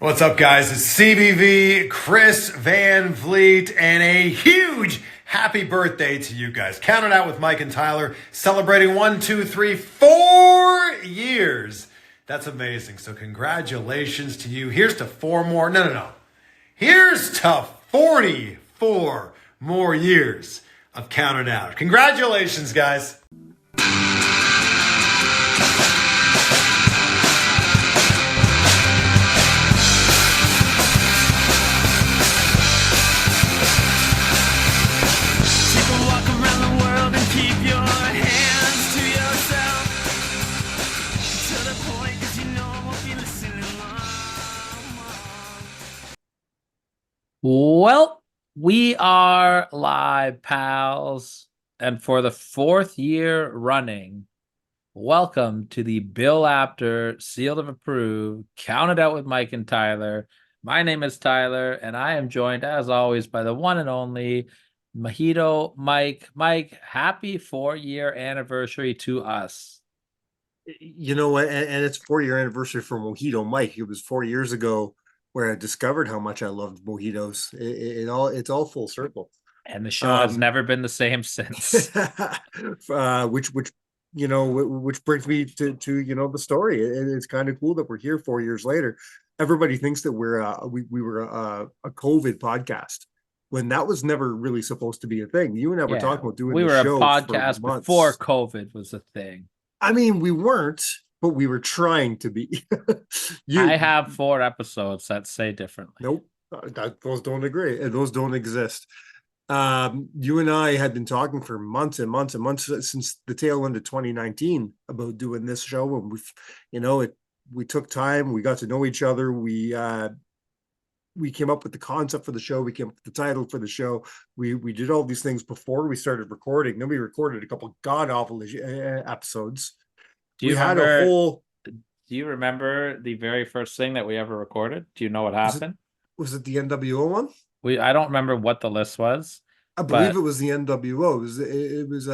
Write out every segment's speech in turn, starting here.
What's up, guys? It's CBV, Chris Van Vliet, and a huge happy birthday to you guys. Count it out with Mike and Tyler, celebrating 4 years. That's amazing. So congratulations to you. Here's to four more. No. Here's to 44 more years of Count It Out. Congratulations, guys. Well, we are live, pals. And for the fourth year running, welcome to the Bill Apter Sealed of Approved, Counted Out with Mike and Tyler. My name is Tyler, and I am joined, as always, by the one and only Mojito Mike. Mike, happy 4-year anniversary to us. You know what? And it's 4-year anniversary for Mojito Mike. It was 4 years ago where I discovered how much I loved mojitos. It's all full circle. And the show has never been the same since. Which brings me to the story. It's kind of cool that we're here 4 years later. Everybody thinks that we were a COVID podcast when that was never really supposed to be a thing. You and I were talking about doing. We were a show podcast before COVID was a thing. I mean, we weren't, but we were trying to be. I have 4 episodes that say differently. Nope, those don't agree. Those don't exist. You and I had been talking for months and months and months since the tail end of 2019 about doing this show, and we took time. We got to know each other. We came up with the concept for the show. We came up with the title for the show. We did all these things before we started recording. Then we recorded a couple god awful episodes. Do you remember the very first thing that we ever recorded? Do you know what happened? Was it the NWO one? I don't remember what the list was. I believe it was the NWO. It was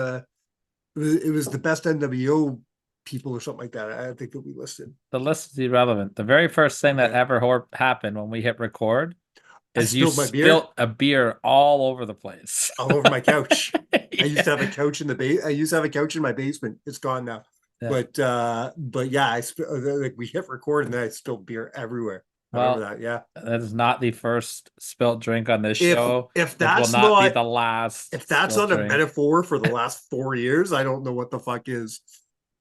the best NWO people or something like that. I think that we listed. The list is irrelevant. The very first thing that ever happened when we hit record is you spilled a beer all over the place. All over my couch. Yeah. I used to have a couch in my basement. It's gone now. Yeah. But yeah, we hit record and then I spilled beer everywhere. That If that's not be the last. If that's not a metaphor for the last 4 years, I don't know what the fuck is.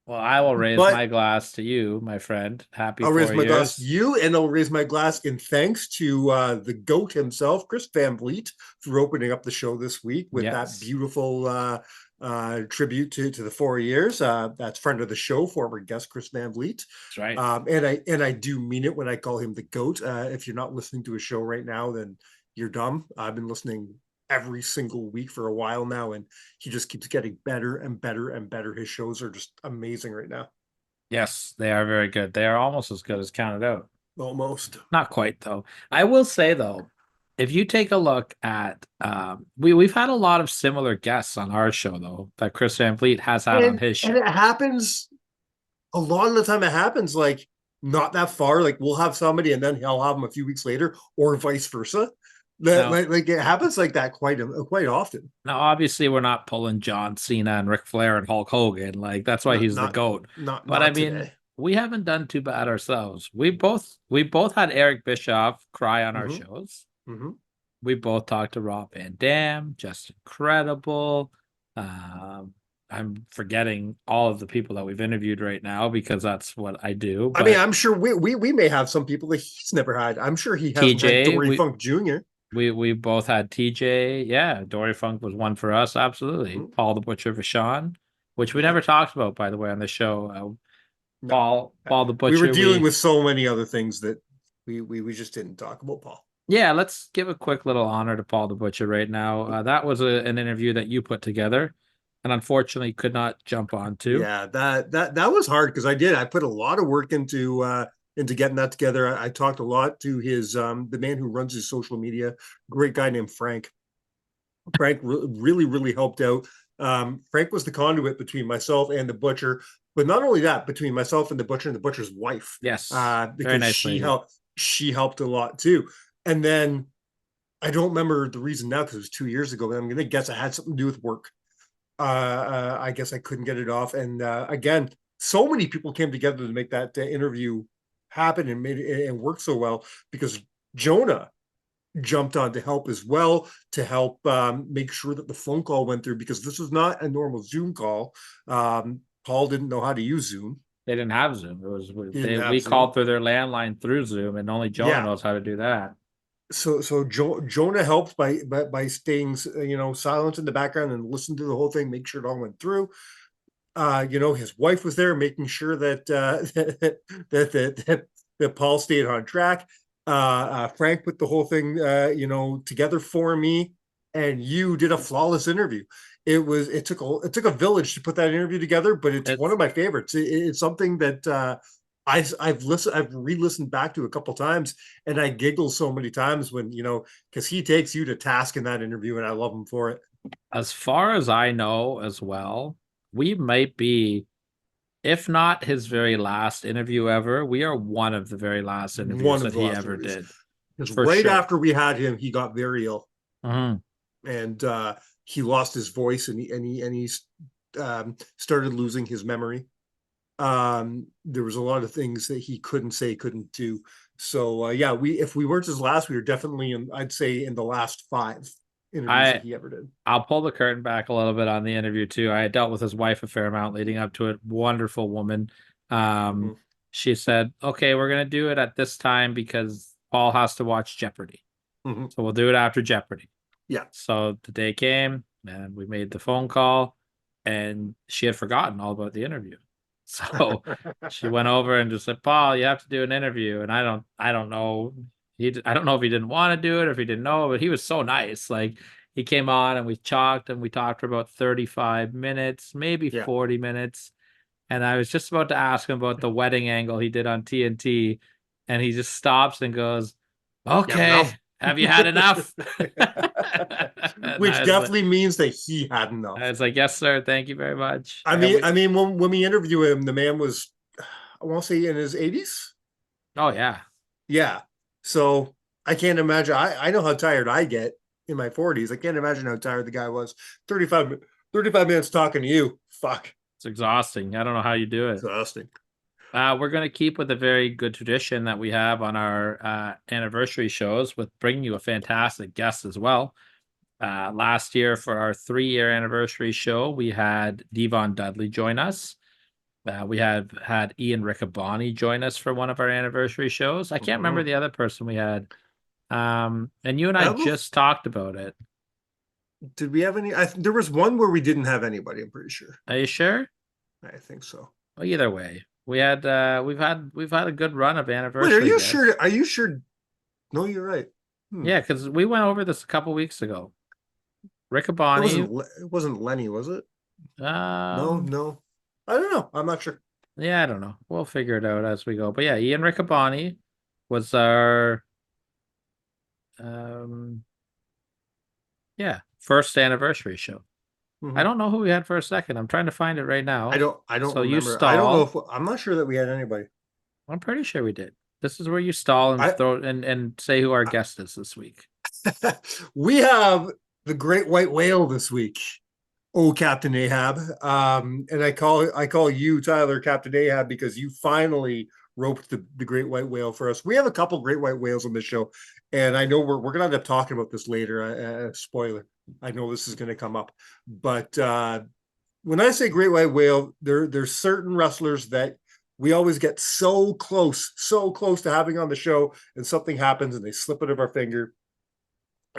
Well, I will raise my glass to you, my friend. Happy 4 years. I'll raise my glass to you, and I'll raise my glass in thanks to the GOAT himself, Chris Van Vliet, for opening up the show this week with that beautiful tribute to the 4 years. That's friend of the show, former guest Chris Van Vliet. That's right. And I do mean it when I call him the GOAT. If you're not listening to a show right now, then you're dumb. I've been listening every single week for a while now, and he just keeps getting better and better and better. His shows are just amazing right now. Yes, they are very good. They are almost as good as Counted Out. Almost. Not quite, though. I will say, though, if you take a look at we've had a lot of similar guests on our show, though, that Chris Van Vliet has had on his show. And it happens a lot of the time. It happens like not that far. Like we'll have somebody and then he'll have them a few weeks later, or vice versa. Like it happens like that quite often. Now, obviously, we're not pulling John Cena and Ric Flair and Hulk Hogan. Like that's why he's the GOAT. But I mean, today. We haven't done too bad ourselves. We both had Eric Bischoff cry on our shows. Mm-hmm. We both talked to Rob Van Dam, just incredible. I'm forgetting all of the people that we've interviewed right now because that's what I do. I mean, I'm sure we may have some people that he's never had. I'm sure he hasn't had Dory Funk Jr. We both had TJ. Yeah, Dory Funk was one for us. Absolutely. Mm-hmm. Paul the Butcher Vachon, which we never talked about, by the way, on the show. Paul the Butcher. We were dealing with so many other things that we just didn't talk about Paul. Yeah, let's give a quick little honor to Paul the Butcher right now. That was an interview that you put together and unfortunately could not jump onto. Yeah, that was hard because I put a lot of work into getting that together. I talked a lot to his the man who runs his social media, great guy named Frank. Frank really helped out. Frank was the conduit between myself and the Butcher, but not only that, between myself and the Butcher and the Butcher's wife. Yes, because she helped a lot too. And then I don't remember the reason now because it was 2 years ago, but I'm gonna guess it had something to do with work. I guess I couldn't get it off. And again, so many people came together to make that interview happen and made it and work so well because Jonah jumped on to help as well, to help make sure that the phone call went through, because this was not a normal Zoom call. Paul didn't know how to use Zoom. They didn't have Zoom. It was we Zoom. called through their landline through Zoom, and only Jonah knows how to do that. So Jonah helped by staying silent in the background and listen to the whole thing, make sure it all went through. His wife was there making sure that that Paul stayed on track. Frank put the whole thing together for me, and you did a flawless interview. It took a village to put that interview together, but it's one of my favorites. It's something that I've re-listened back to a couple times, and I giggle so many times when because he takes you to task in that interview, and I love him for it. As far as I know, as well, we might be, if not his very last interview ever, we are one of the very last interviews that he ever did. Because right after we had him, he got very ill, and he lost his voice, and he started losing his memory. There was a lot of things that he couldn't say, couldn't do. So if we weren't his last, we were definitely I'd say in the last 5 interviews that he ever did. I'll pull the curtain back a little bit on the interview too. I dealt with his wife a fair amount leading up to it. Wonderful woman. She said, okay, we're going to do it at this time because Paul has to watch Jeopardy. So we'll do it after Jeopardy. Yeah. So the day came and we made the phone call, and she had forgotten all about the interview. So she went over and just said, Paul, you have to do an interview. And I don't know. I don't know if he didn't want to do it or if he didn't know, but he was so nice. Like, he came on and we talked for about 35 minutes, maybe 40 minutes. And I was just about to ask him about the wedding angle he did on TNT. And he just stops and goes, okay, have you had enough? Which definitely means that he had enough. I was like, yes, sir. Thank you very much. I mean, when we interviewed him, the man was, I want to say, in his 80s. Oh, yeah. Yeah. So I can't imagine. I know how tired I get in my 40s. I can't imagine how tired the guy was. 35 minutes talking to you. Fuck. It's exhausting. I don't know how you do it. Exhausting. We're going to keep with a very good tradition that we have on our anniversary shows with bringing you a fantastic guest as well. Last year for our 3-year anniversary show, we had Devon Dudley join us. We have had Ian Riccaboni join us for one of our anniversary shows. I can't remember the other person we had. And you and I just talked about it. Did we have any? There was one where we didn't have anybody, I'm pretty sure. Are you sure? I think so. Well, either way, we've had a good run of anniversary. Wait, are you sure? Are you sure? No, you're right. Yeah, because we went over this a couple weeks ago. Riccaboni. It wasn't Lenny, was it? No. I don't know. I'm not sure. Yeah, I don't know. We'll figure it out as we go. But yeah, Ian Riccaboni was our first anniversary show. I don't know who we had for a second. I'm trying to find it right now. I don't so remember. You stall. I don't know I'm not sure that we had anybody. I'm pretty sure we did. This is where you stall and throw and say who our guest is this week. We have the Great White Whale this week. Oh, Captain Ahab. And I call you, Tyler, Captain Ahab, because you finally roped the Great White Whale for us. We have a couple Great White Whales on this show, and I know we're gonna end up talking about this later. Spoiler. I know this is gonna come up, but when I say Great White Whale, there's certain wrestlers that we always get so close to having on the show, and something happens and they slip out of our finger.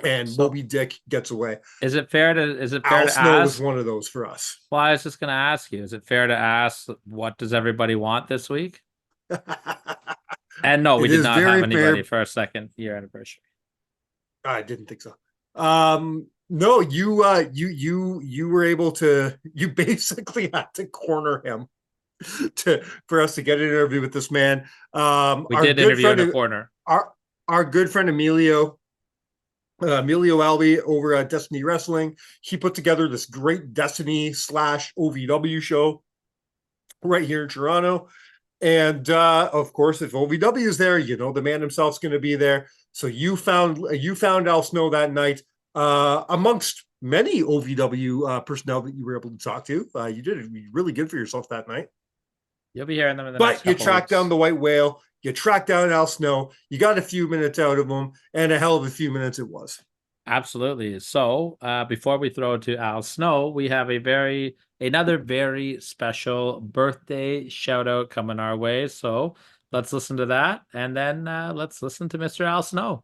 And Moby Dick gets away. Is it fair to Al Snow ask? Was one of those for us. Well, I was just going to ask you: is it fair to ask what does everybody want this week? And no, we did not have anybody for our 2nd year anniversary. I didn't think so. No, you were able to. You basically had to corner him for us to get an interview with this man. We did interview in a corner. Our good friend Emilio Albi over at Destiny Wrestling. He put together this great Destiny / OVW show right here in Toronto. And of course, if OVW is there, you know the man himself's going to be there. So you found Al Snow that night, amongst many OVW personnel that you were able to talk to. You did really good for yourself that night. You'll be hearing them in the next But you couple tracked weeks. down the White Whale. You tracked down Al Snow. You got a few minutes out of him, and a hell of a few minutes it was. Absolutely. So before we throw it to Al Snow, we have another very special birthday shout out coming our way. So let's listen to that, and then let's listen to Mr. Al Snow.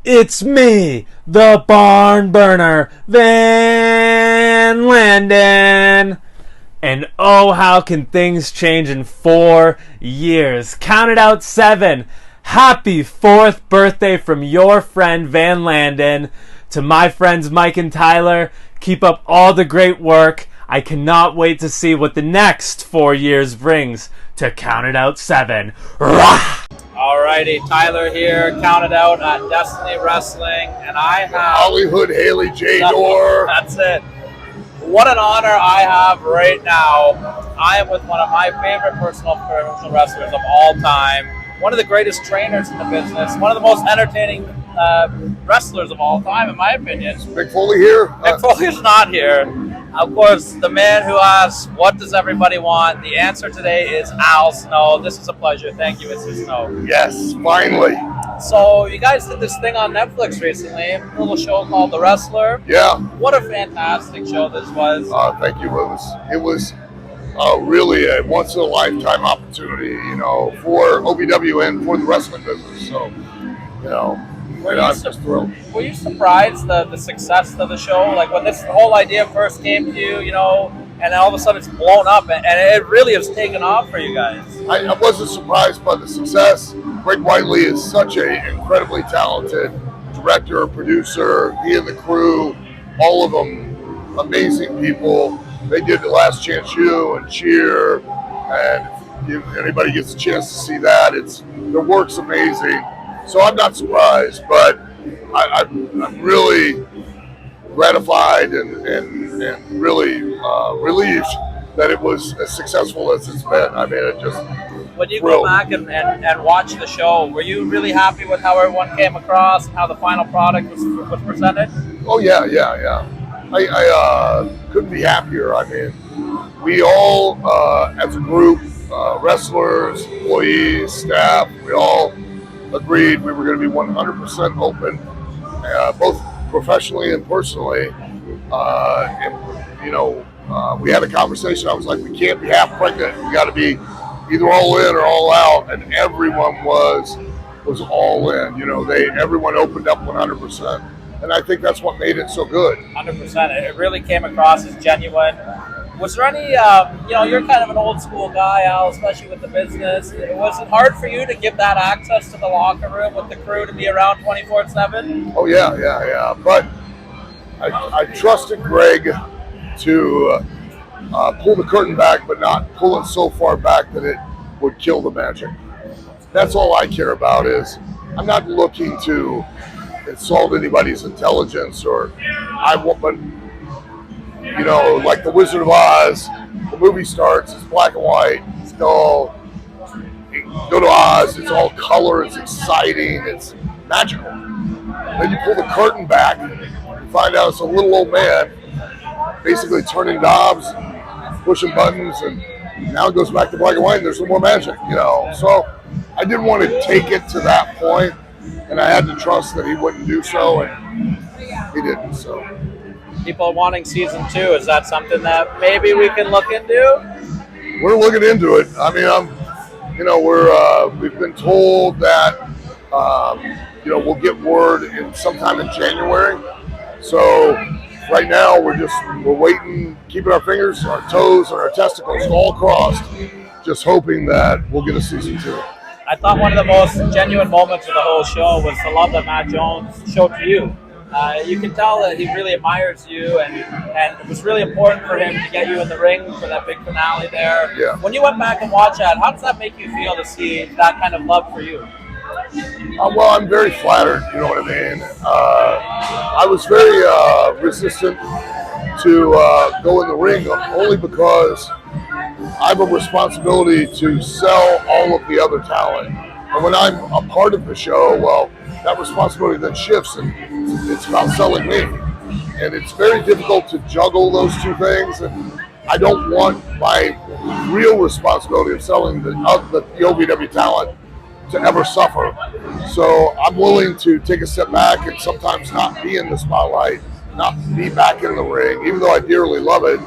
It's me, the barn burner, Van Landen. And oh, how can things change in 4 years? Count it out 7. Happy 4th birthday from your friend Van Landen. To my friends Mike and Tyler, keep up all the great work. I cannot wait to see what the next 4 years brings to Count It Out 7. Rah! Alrighty, Tyler here, counted out at Destiny Wrestling, and I have Hollywood Haley J. Door. That's it. What an honor I have right now. I am with one of my favorite personal professional wrestlers of all time, one of the greatest trainers in the business, one of the most entertaining wrestlers of all time, in my opinion. Mick Foley here. Mick Foley's not here. Of course, the man who asks, what does everybody want? The answer today is Al Snow. This is a pleasure. Thank you, Mr. Snow. Yes, finally. So you guys did this thing on Netflix recently, a little show called The Wrestler. Yeah. What a fantastic show this was. Thank you. It was really a once in a lifetime opportunity, you know, for OVW and for the wrestling business. So, you know, I'm just thrilled. Were you surprised the success of the show? Like when this whole idea first came to you, you know, and then all of a sudden it's blown up, and it really has taken off for you guys. I wasn't surprised by the success. Greg Whiteley is such an incredibly talented director, producer. He and the crew, all of them, amazing people. They did The Last Chance U and Cheer, and if anybody gets a chance to see that, their work's amazing. So I'm not surprised, but I'm really gratified and really relieved that it was as successful as it's been. I mean, it just when you thrilled. go back and watch the show, were you really happy with how everyone came across and how the final product was presented? Oh yeah. I couldn't be happier. I mean, we all, as a group, wrestlers, employees, staff, we all agreed we were going to be 100% open, both professionally and personally. And, you know, we had a conversation. I was like, we can't be half pregnant. We got to be either all in or all out. And everyone was all in. You know, everyone opened up 100%. And I think that's what made it so good. 100%. It really came across as genuine. Was there any, you know, you're kind of an old school guy, Al, especially with the business. Was it hard for you to give that access to the locker room with the crew to be around 24/7? Oh, yeah. But I trusted Greg to pull the curtain back, but not pull it so far back that it would kill the magic. That's all I care about. Is I'm not looking to insult anybody's intelligence, or but you know, like the Wizard of Oz, the movie starts, it's black and white, it's dull. You go to Oz, it's all color, it's exciting, it's magical. Then you pull the curtain back, you find out it's a little old man basically turning knobs, pushing buttons, and now it goes back to black and white and there's no more magic, you know. So I didn't want to take it to that point, and I had to trust that he wouldn't do so, and he didn't. So People wanting season 2, is that something that maybe we can look into? we're looking into it. I mean, we've been told that you know, we'll get word in sometime in January. So right now we're waiting, keeping our fingers, our toes, and our testicles all crossed, just hoping that we'll get a season 2. I thought one of the most genuine moments of the whole show was the love that Matt Jones showed to you. You can tell that he really admires you, and it was really important for him to get you in the ring for that big finale there. Yeah. When you went back and watched that, how does that make you feel to see that kind of love for you? Well, I'm very flattered, you know what I mean? I was very resistant to go in the ring, only because I have a responsibility to sell all of the other talent. And when I'm a part of the show, well, that responsibility then shifts, and it's about selling me. And it's very difficult to juggle those two things. And I don't want my real responsibility of selling the OVW talent to ever suffer. So I'm willing to take a step back and sometimes not be in the spotlight, not be back in the ring, even though I dearly love it.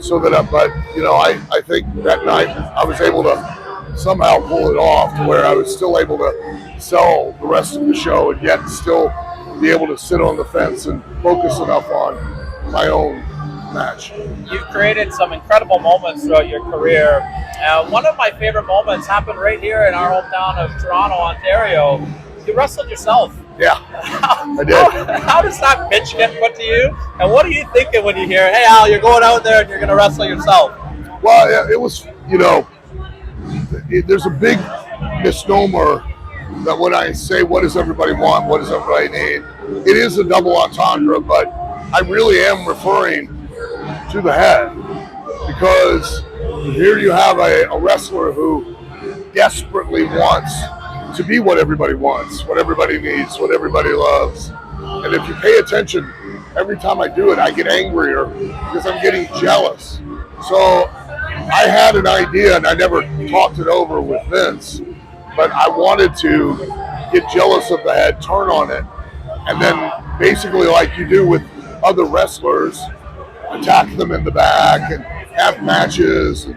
So that, I think that night I was able to somehow pull it off to where I was still able to sell the rest of the show and yet still be able to sit on the fence and focus enough on my own match. You've created some incredible moments throughout your career. One of my favorite moments happened right here in our hometown of Toronto, Ontario. You wrestled yourself. Yeah, I did. How does that pitch get put to you? And what are you thinking when you hear, hey, Al, you're going out there and you're going to wrestle yourself? Well, it was, there's a big misnomer that when I say, what does everybody want? What does everybody need? It is a double entendre, but I really am referring to the head, because here you have a wrestler who desperately wants to be what everybody wants, what everybody needs, what everybody loves. And if you pay attention, every time I do it, I get angrier because I'm getting jealous. So I had an idea, and I never talked it over with Vince, but I wanted to get jealous of the head, turn on it, and then basically like you do with other wrestlers, attack them in the back and have matches and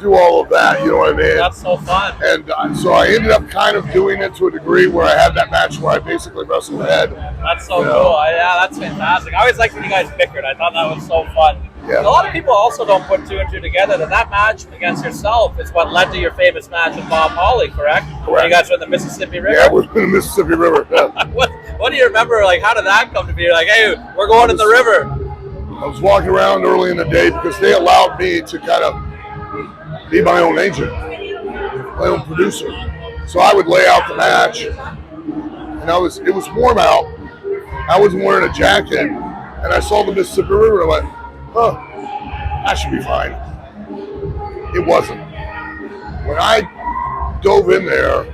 do all of that, you know what I mean? That's so fun. And so I ended up kind of doing it to a degree where I had that match where I basically wrestled the head. That's so cool. Yeah, that's fantastic. I always liked when you guys bickered. I thought that was so fun. Yeah. A lot of people also don't put two and two together. That match against yourself is what led to your famous match with Bob Holly, correct? When you guys were in the Mississippi River. Yeah, we're in the Mississippi River. Yeah. What do you remember? Like, how did that come to be? You're like, hey, we're going in the river. I was walking around early in the day because they allowed me to kind of be my own agent, my own producer. So I would lay out the match, and it was warm out. I wasn't wearing a jacket, and I saw the Mississippi River, and I went, that should be fine. It wasn't. When I dove in there,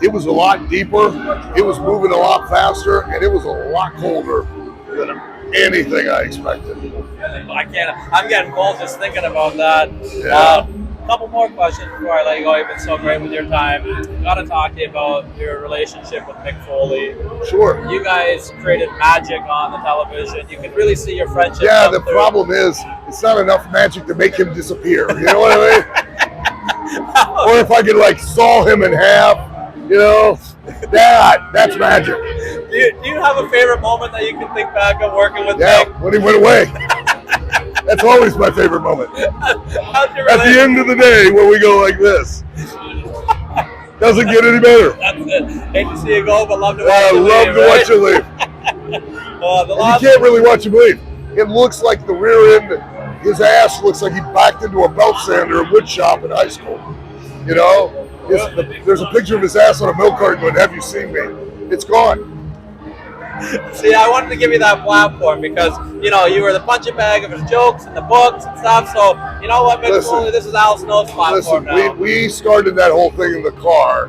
it was a lot deeper, it was moving a lot faster, and it was a lot colder than anything I expected. I'm getting cold just thinking about that. Yeah. Couple more questions before I let you go. You've been so great with your time. Got to talk to you about your relationship with Mick Foley. Sure. You guys created magic on the television. You can really see your friendship. Yeah, the problem is it's not enough magic to make him disappear. You know what I mean? Or if I could like saw him in half, that's magic. Do you have a favorite moment that you can think back of working with Yeah, Mick? when he went away. That's always my favorite moment. How's your At the end of the day, when we go like this, doesn't get any better. That's it. Hate to see you go, but love to watch I you love leave, to right? watch you leave. The You last can't really watch him leave. It looks like the rear end, his ass looks like he backed into a belt sander in wood shop in high school. There's a picture of his ass on a milk carton going, have you seen me? It's gone. See, I wanted to give you that platform because, you were the punching bag of his jokes and the books and stuff. So, you know what, Mick Foley, this is Al Snow's platform now. We started that whole thing in the car,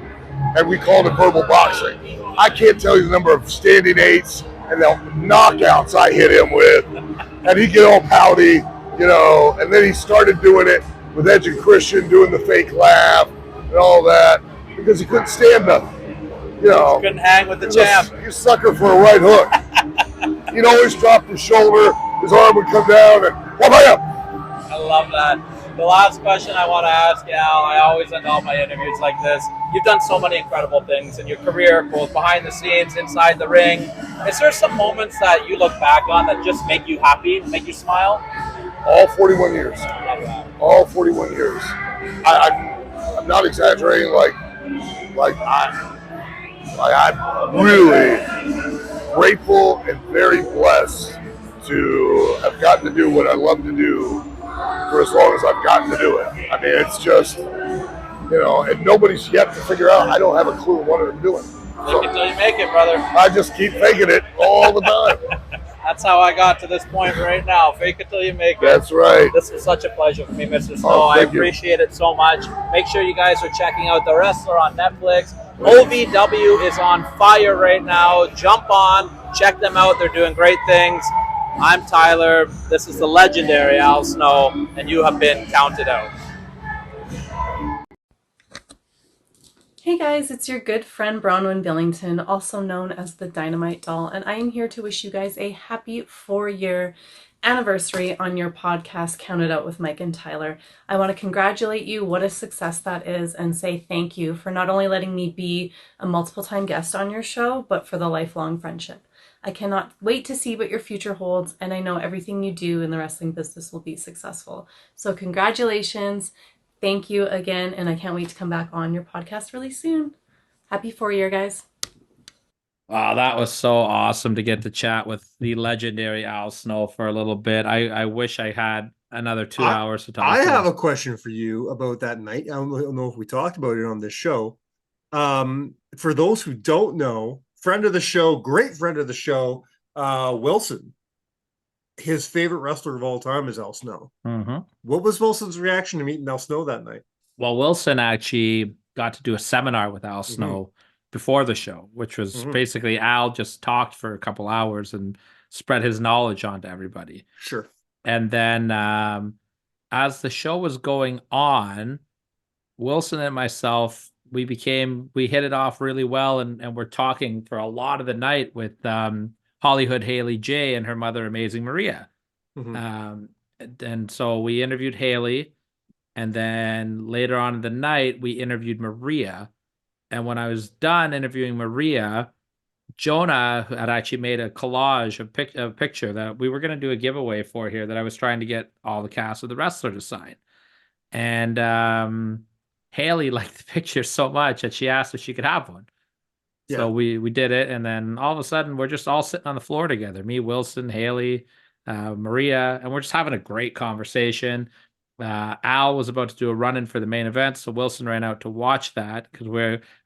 and we called it verbal boxing. I can't tell you the number of standing eights and the knockouts I hit him with. And he'd get all pouty, and then he started doing it with Edge and Christian, doing the fake laugh and all that, because he couldn't stand nothing. Couldn't hang with the champ. You sucker for a right hook. He'd always drop his shoulder, his arm would come down, and wham! I love that. The last question I want to ask you, Al, I always end all my interviews like this. You've done so many incredible things in your career, both behind the scenes, inside the ring. Is there some moments that you look back on that just make you happy, make you smile? All 41 years. I love that. All 41 years. I'm not exaggerating. I'm really grateful and very blessed to have gotten to do what I love to do for as long as I've gotten to do it. I mean, it's just, and nobody's yet to figure out. I don't have a clue what I'm doing. Fake it till you make it, brother. I just keep faking it all the time. That's how I got to this point right now. Fake it till you make it. That's right. This was such a pleasure for me, Mr. Snow. I thank you. appreciate it so much. Make sure you guys are checking out The Wrestler on Netflix. OVW is on fire right now. Jump on, check them out. They're doing great things. I'm Tyler. This is the legendary Al Snow, and you have been counted out. Hey guys, it's your good friend Bronwyn Billington, also known as the Dynamite Doll, and I am here to wish you guys a happy 4-year anniversary on your podcast, Counted Out with Mike and Tyler. I want to congratulate you, what a success that is, and say thank you for not only letting me be a multiple-time guest on your show, but for the lifelong friendship. I cannot wait to see what your future holds, and I know everything you do in the wrestling business will be successful. So congratulations. Thank you again, and I can't wait to come back on your podcast really soon. Happy 4-year, guys. Wow, that was so awesome to get to chat with the legendary Al Snow for a little bit. I wish I had another 2 hours to talk I to have him. a question for you about that night. I don't know if we talked about it on this show. For those who don't know, friend of the show, great friend of the show, Wilson. His favorite wrestler of all time is Al Snow. Mm-hmm. What was Wilson's reaction to meeting Al Snow that night? Well, Wilson actually got to do a seminar with Al Snow before the show, which was basically Al just talked for a couple hours and spread his knowledge onto everybody. Sure. And then as the show was going on, Wilson and myself, we hit it off really well, and we're talking for a lot of the night with Hollywood Haley J and her mother, Amazing Maria. And so we interviewed Haley, and then later on in the night, we interviewed Maria. And when I was done interviewing Maria, Jonah had actually made a collage, a picture that we were going to do a giveaway for here that I was trying to get all the cast of The Wrestler to sign. And Haley liked the picture so much that she asked if she could have one. Yeah. So we did it, and then all of a sudden we're just all sitting on the floor together. Me, Wilson, Haley, Maria, and we're just having a great conversation. Al was about to do a run-in for the main event, so Wilson ran out to watch that because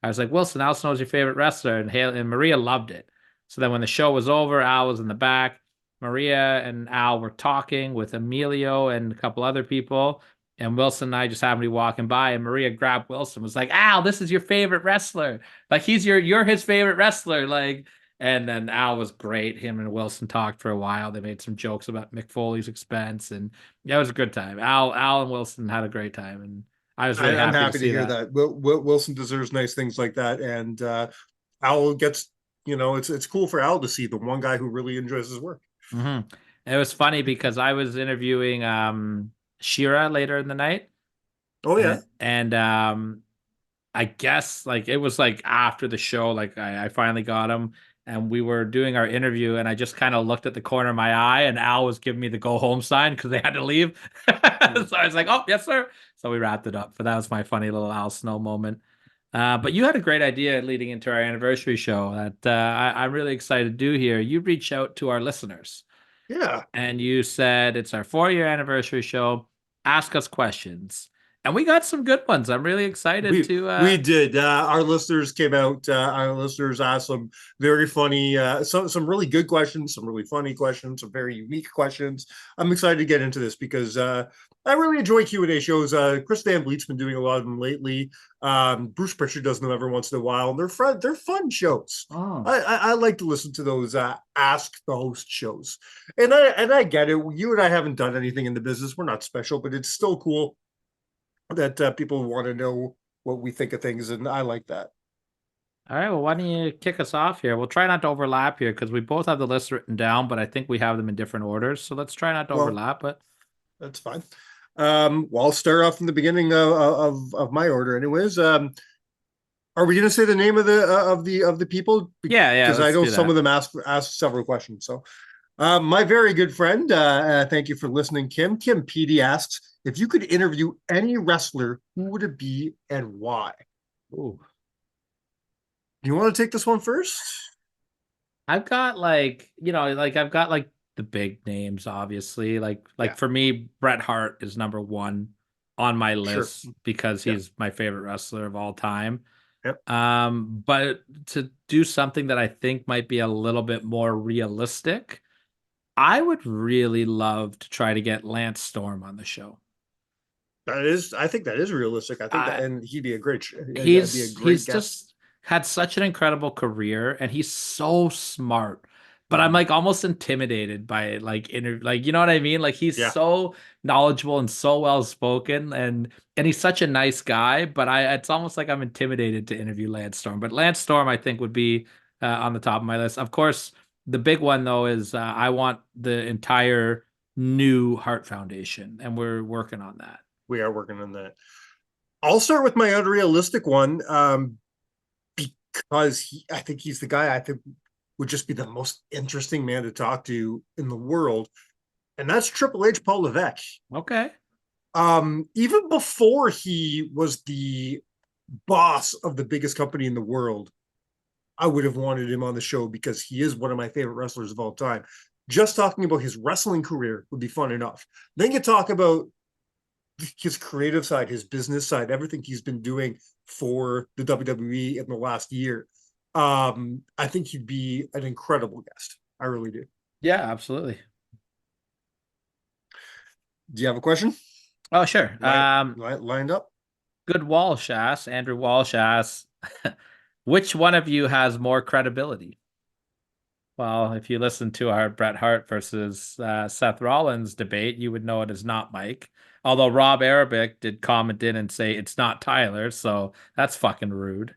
I was like, Wilson, Al Snow's your favorite wrestler, and Haley and Maria loved it. So then when the show was over, Al was in the back. Maria and Al were talking with Emilio and a couple other people. And Wilson and I just happened to be walking by, and Maria grabbed Wilson, was like, Al, this is your favorite wrestler. Like, you're his favorite wrestler. Like, and then Al was great. Him and Wilson talked for a while. They made some jokes about Mick Foley's expense, and yeah, it was a good time. Al and Wilson had a great time, and I was really happy to hear that. Wilson deserves nice things like that, and Al gets, it's cool for Al to see the one guy who really enjoys his work. Mm-hmm. It was funny because I was interviewing Shira later in the night. Oh yeah. And I guess like it was like after the show, like I finally got him and we were doing our interview, and I just kind of looked at the corner of my eye, and Al was giving me the go home sign because they had to leave. So I was like, oh yes sir. So we wrapped it up. But that was my funny little Al Snow moment. But you had a great idea leading into our anniversary show that I'm really excited to do here. You reach out to our listeners. Yeah. And you said it's our 4-year anniversary show. Ask us questions. And we got some good ones. I'm really excited we did. Our listeners came out. Our listeners asked some very funny, some really good questions, some really funny questions, some very unique questions. I'm excited to get into this because I really enjoy Q&A shows. Chris Van Vliet's been doing a lot of them lately. Bruce Pritchard does them every once in a while. They're fun shows. Oh. I like to listen to those Ask the Host shows. And I get it. You and I haven't done anything in the business. We're not special, but it's still cool that people want to know what we think of things, and I like that. All right, well, why don't you kick us off here? We'll try not to overlap here because we both have the list written down, but I think we have them in different orders, so let's try not to overlap. But that's fine. Well, I'll start off from the beginning of my order, anyways. Are we going to say the name of the people? Yeah. Because I know some of them asked several questions. So, my very good friend, thank you for listening, Kim. Kim Petey asks, if you could interview any wrestler, who would it be and why? Ooh. You want to take this one first? I've got I've got the big names, obviously. For me, Bret Hart is number one on my list because he's my favorite wrestler of all time. Yep. But to do something that I think might be a little bit more realistic, I would really love to try to get Lance Storm on the show. I think that is realistic. I think that, I, and he'd be a great, that'd be a he's great guest. just had such an incredible career, and he's so smart. But I'm like almost intimidated by like like you know what I mean? Like he's Yeah. so knowledgeable and so well spoken, and he's such a nice guy. But it's almost like I'm intimidated to interview Lance Storm. But Lance Storm, I think, would be on the top of my list. Of course, the big one though is I want the entire new Heart Foundation, and we're working on that. We are working on that. I'll start with my unrealistic one, because I think he's the guy I think would just be the most interesting man to talk to in the world, and that's Triple H, Paul Levesque. Okay. Even before he was the boss of the biggest company in the world, I would have wanted him on the show because he is one of my favorite wrestlers of all time. Just talking about his wrestling career would be fun enough. Then you talk about his creative side, his business side, everything he's been doing for the WWE in the last year. I think he'd be an incredible guest. I really do. Yeah, absolutely. Do you have a question? Oh, sure. Lined up? Good Walsh asks, Andrew Walsh asks, which one of you has more credibility? Well, if you listen to our Bret Hart versus Seth Rollins debate, you would know it is not Mike. Although Rob Arabic did comment in and say it's not Tyler, so that's fucking rude.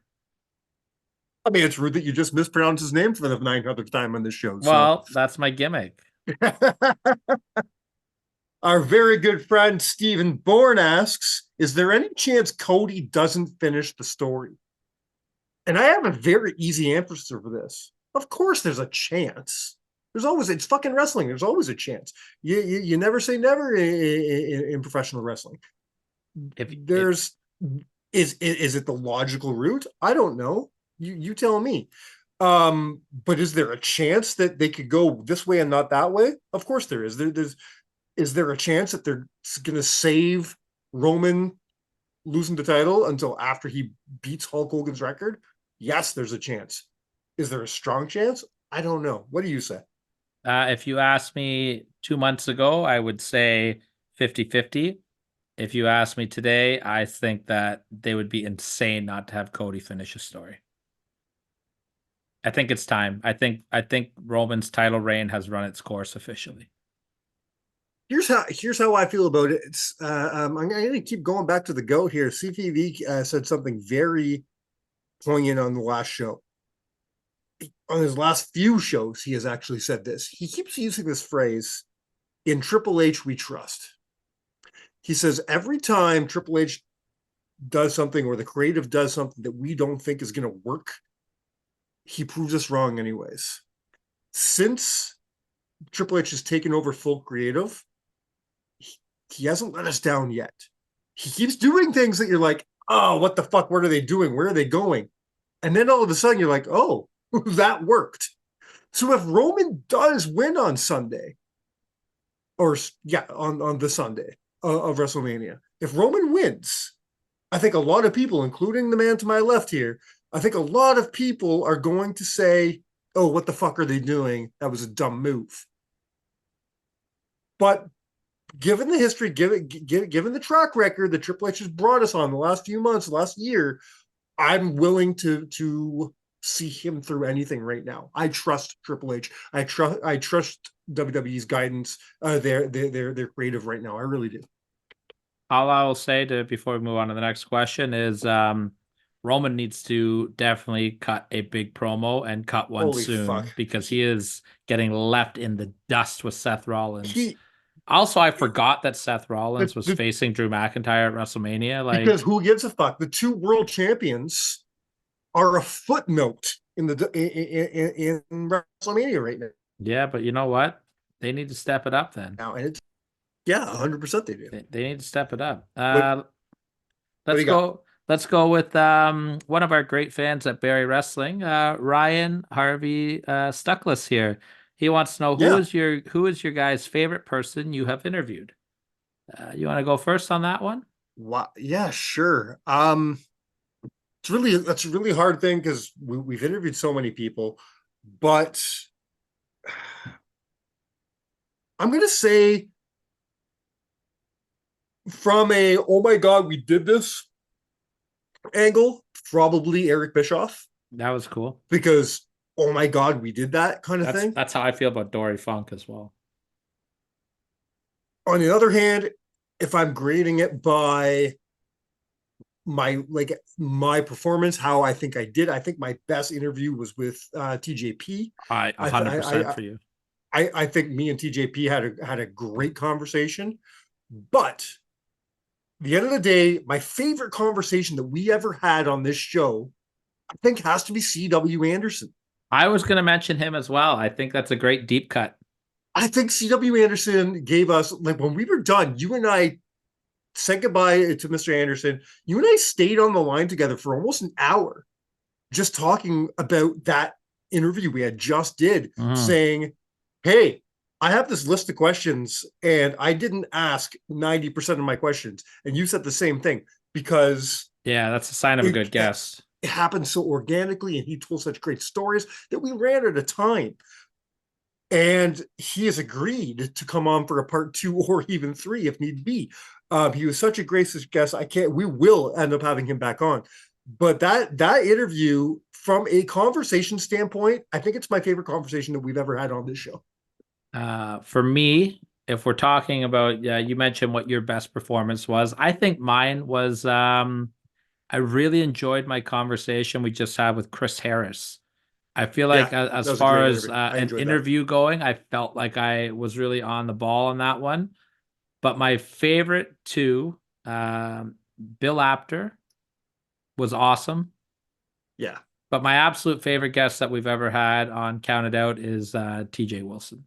I mean, it's rude that you just mispronounced his name for the 900th time on this show. Well, that's my gimmick. Our very good friend Stephen Bourne asks, is there any chance Cody doesn't finish the story? And I have a very easy answer for this. Of course there's a chance. It's fucking wrestling. There's always a chance. You never say never in professional wrestling. Is it the logical route? I don't know. You tell me. But is there a chance that they could go this way and not that way? Of course there is. Is there a chance that they're going to save Roman losing the title until after he beats Hulk Hogan's record? Yes, there's a chance. Is there a strong chance? I don't know. What do you say? If you asked me 2 months ago, I would say 50-50. If you ask me today, I think that they would be insane not to have Cody finish a story. I think it's time. I think Roman's title reign has run its course officially. Here's how I feel about it. It's I'm going to keep going back to the GOAT here. CTV said something very poignant on the last show. On his last few shows, he has actually said this. He keeps using this phrase, "In Triple H, we trust." He says every time Triple H does something or the creative does something that we don't think is going to work, he proves us wrong anyways. Since Triple H has taken over full creative, he hasn't let us down yet. He keeps doing things that you're like, oh, what the fuck? What are they doing? Where are they going? And then all of a sudden you're like, oh, that worked. So if Roman does win on Sunday, or on the Sunday of WrestleMania, if Roman wins, I think a lot of people, including the man to my left here, I think a lot of people are going to say, oh, what the fuck are they doing? That was a dumb move. But given the history, given the track record that Triple H has brought us on the last few months, last year, I'm willing to see him through anything right now. I trust Triple H. I trust WWE's guidance, their creative right now. I really do. All I will say before we move on to the next question is Roman needs to definitely cut a big promo and cut one Holy soon fuck. because he is getting left in the dust with Seth Rollins. Also, I forgot that Seth Rollins was facing Drew McIntyre at WrestleMania. Because who gives a fuck? The two world champions are a footnote in WrestleMania right now. Yeah, but you know what? They need to step it up then. Now, and 100% they do. They need to step it up. Let's go. Let's go with one of our great fans at Barry Wrestling, Ryan Harvey Stuckless here. He wants to know who is your guys' favorite person you have interviewed. You want to go first on that one? Wow. Yeah, sure. That's a really hard thing because we've interviewed so many people, but I'm gonna say from a oh my god, we did this angle, probably Eric Bischoff, That was cool. because oh my god, we did that kind of thing. That's how I feel about Dory Funk as well. On the other hand, if I'm grading it by my performance, how I think I did, I think my best interview was with TJP. I I th- 100% for you. I think me and TJP had a great conversation, but the end of the day, my favorite conversation that we ever had on this show, I think, has to be CW Anderson. I was going to mention him as well. I think that's a great deep cut. I think CW Anderson gave us, like, when we were done, you and I said goodbye to Mr. Anderson. You and I stayed on the line together for almost an hour, just talking about that interview we had just did, saying, hey, I have this list of questions and I didn't ask 90% of my questions. And you said the same thing, because Yeah, that's a sign of a good guest. it happened so organically and he told such great stories that we ran out of time. And he has agreed to come on for a part 2 or even 3 if need be. He was such a gracious guest. We will end up having him back on. But that interview, from a conversation standpoint, I think it's my favorite conversation that we've ever had on this show. For me, if we're talking about, you mentioned what your best performance was. I think mine was, I really enjoyed my conversation we just had with Chris Harris. I feel like as far as an interview going, I felt like I was really on the ball on that one. But my favorite two, Bill Apter was awesome. Yeah. But my absolute favorite guest that we've ever had on Counted Out is TJ Wilson.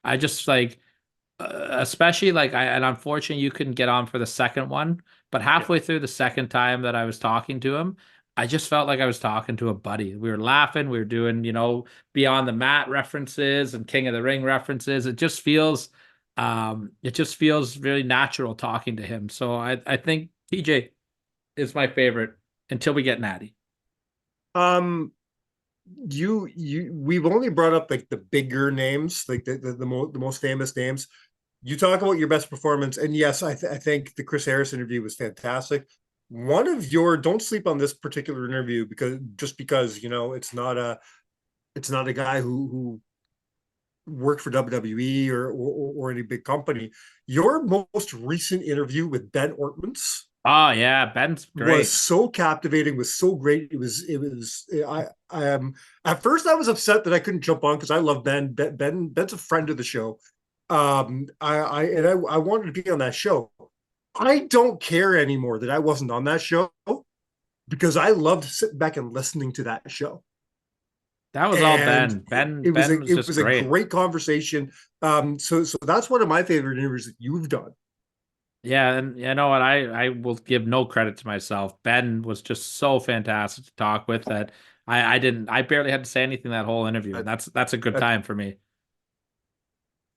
I just like, especially like, and unfortunately you couldn't get on for the second one, but halfway through the second time that I was talking to him, I just felt like I was talking to a buddy. We were laughing, we were doing, Beyond the Mat references and King of the Ring references. It just feels really natural talking to him. So I think TJ is my favorite until we get Natty. We've only brought up like the bigger names, like the most famous names. You talk about your best performance, and yes, I think the Chris Harris interview was fantastic. One of your, don't sleep on this particular interview, because it's not a guy who worked for WWE or any big company. Your most recent interview with Ben Ortmans. Oh yeah, Ben's great. Was so captivating, was so great. I at first I was upset that I couldn't jump on because I love Ben. Ben's a friend of the show. I wanted to be on that show. I don't care anymore that I wasn't on that show, because I loved sitting back and listening to that show. That was all Ben. It was a great conversation. So that's one of my favorite interviews that you've done. Yeah, and you know what? I will give no credit to myself. Ben was just so fantastic to talk with that I barely had to say anything that whole interview. And that's a good time for me.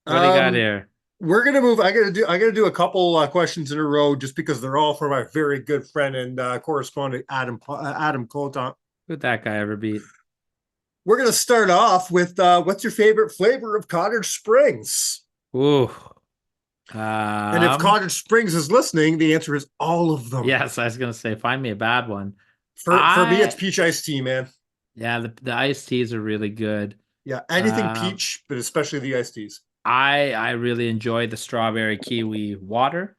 What do you got here? We're gonna move. I gotta do a couple questions in a row, just because they're all from my very good friend and correspondent Adam Colton. Who'd that guy ever beat? We're gonna start off with what's your favorite flavor of Cottage Springs? Ooh. And if Cottage Springs is listening, the answer is all of them. Yes, I was gonna say, find me a bad one. For me, it's peach iced tea, man. Yeah, the iced teas are really good. Yeah, anything peach, but especially the iced teas. I really enjoy the strawberry kiwi water.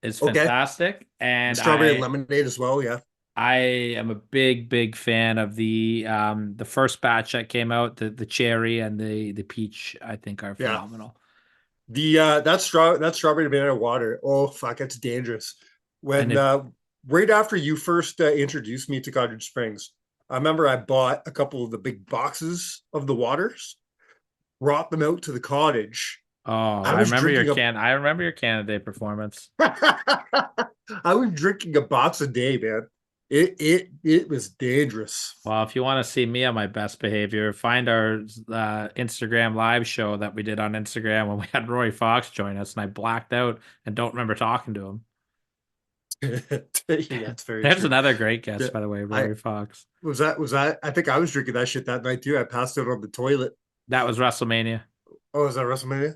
It's fantastic. And strawberry lemonade as well, yeah. I am a big fan of the first batch that came out, the cherry and the peach, I think are phenomenal. That strawberry banana water, oh fuck, it's dangerous. When right after you first introduced me to Cottage Springs, I remember I bought a couple of the big boxes of the waters, brought them out to the cottage. Oh, I remember your Canada performance. I was drinking a box a day, man. It was dangerous. Well, if you want to see me on my best behavior, find our Instagram live show that we did on Instagram when we had Roy Fox join us, and I blacked out and don't remember talking to him. That's very There's true. another great guest, by the way, Roy Fox. Was that? I think I was drinking that shit that night too. I passed out on the toilet. That was WrestleMania. Oh, is that WrestleMania?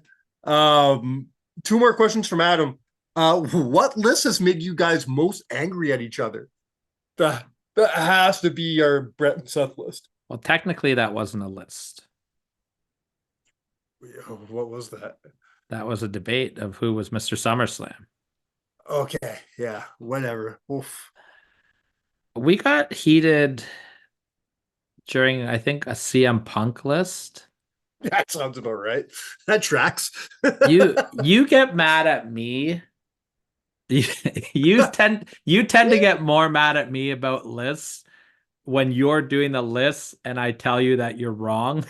Two more questions from Adam. What list has made you guys most angry at each other? That has to be our Brett and Seth list. Well, technically, that wasn't a list. What was that? That was a debate of who was Mr. SummerSlam. Okay, yeah, whatever. Oof. We got heated during, I think, a CM Punk list. That sounds about right. That tracks. You get mad at me. You tend to get more mad at me about lists when you're doing the lists and I tell you that you're wrong.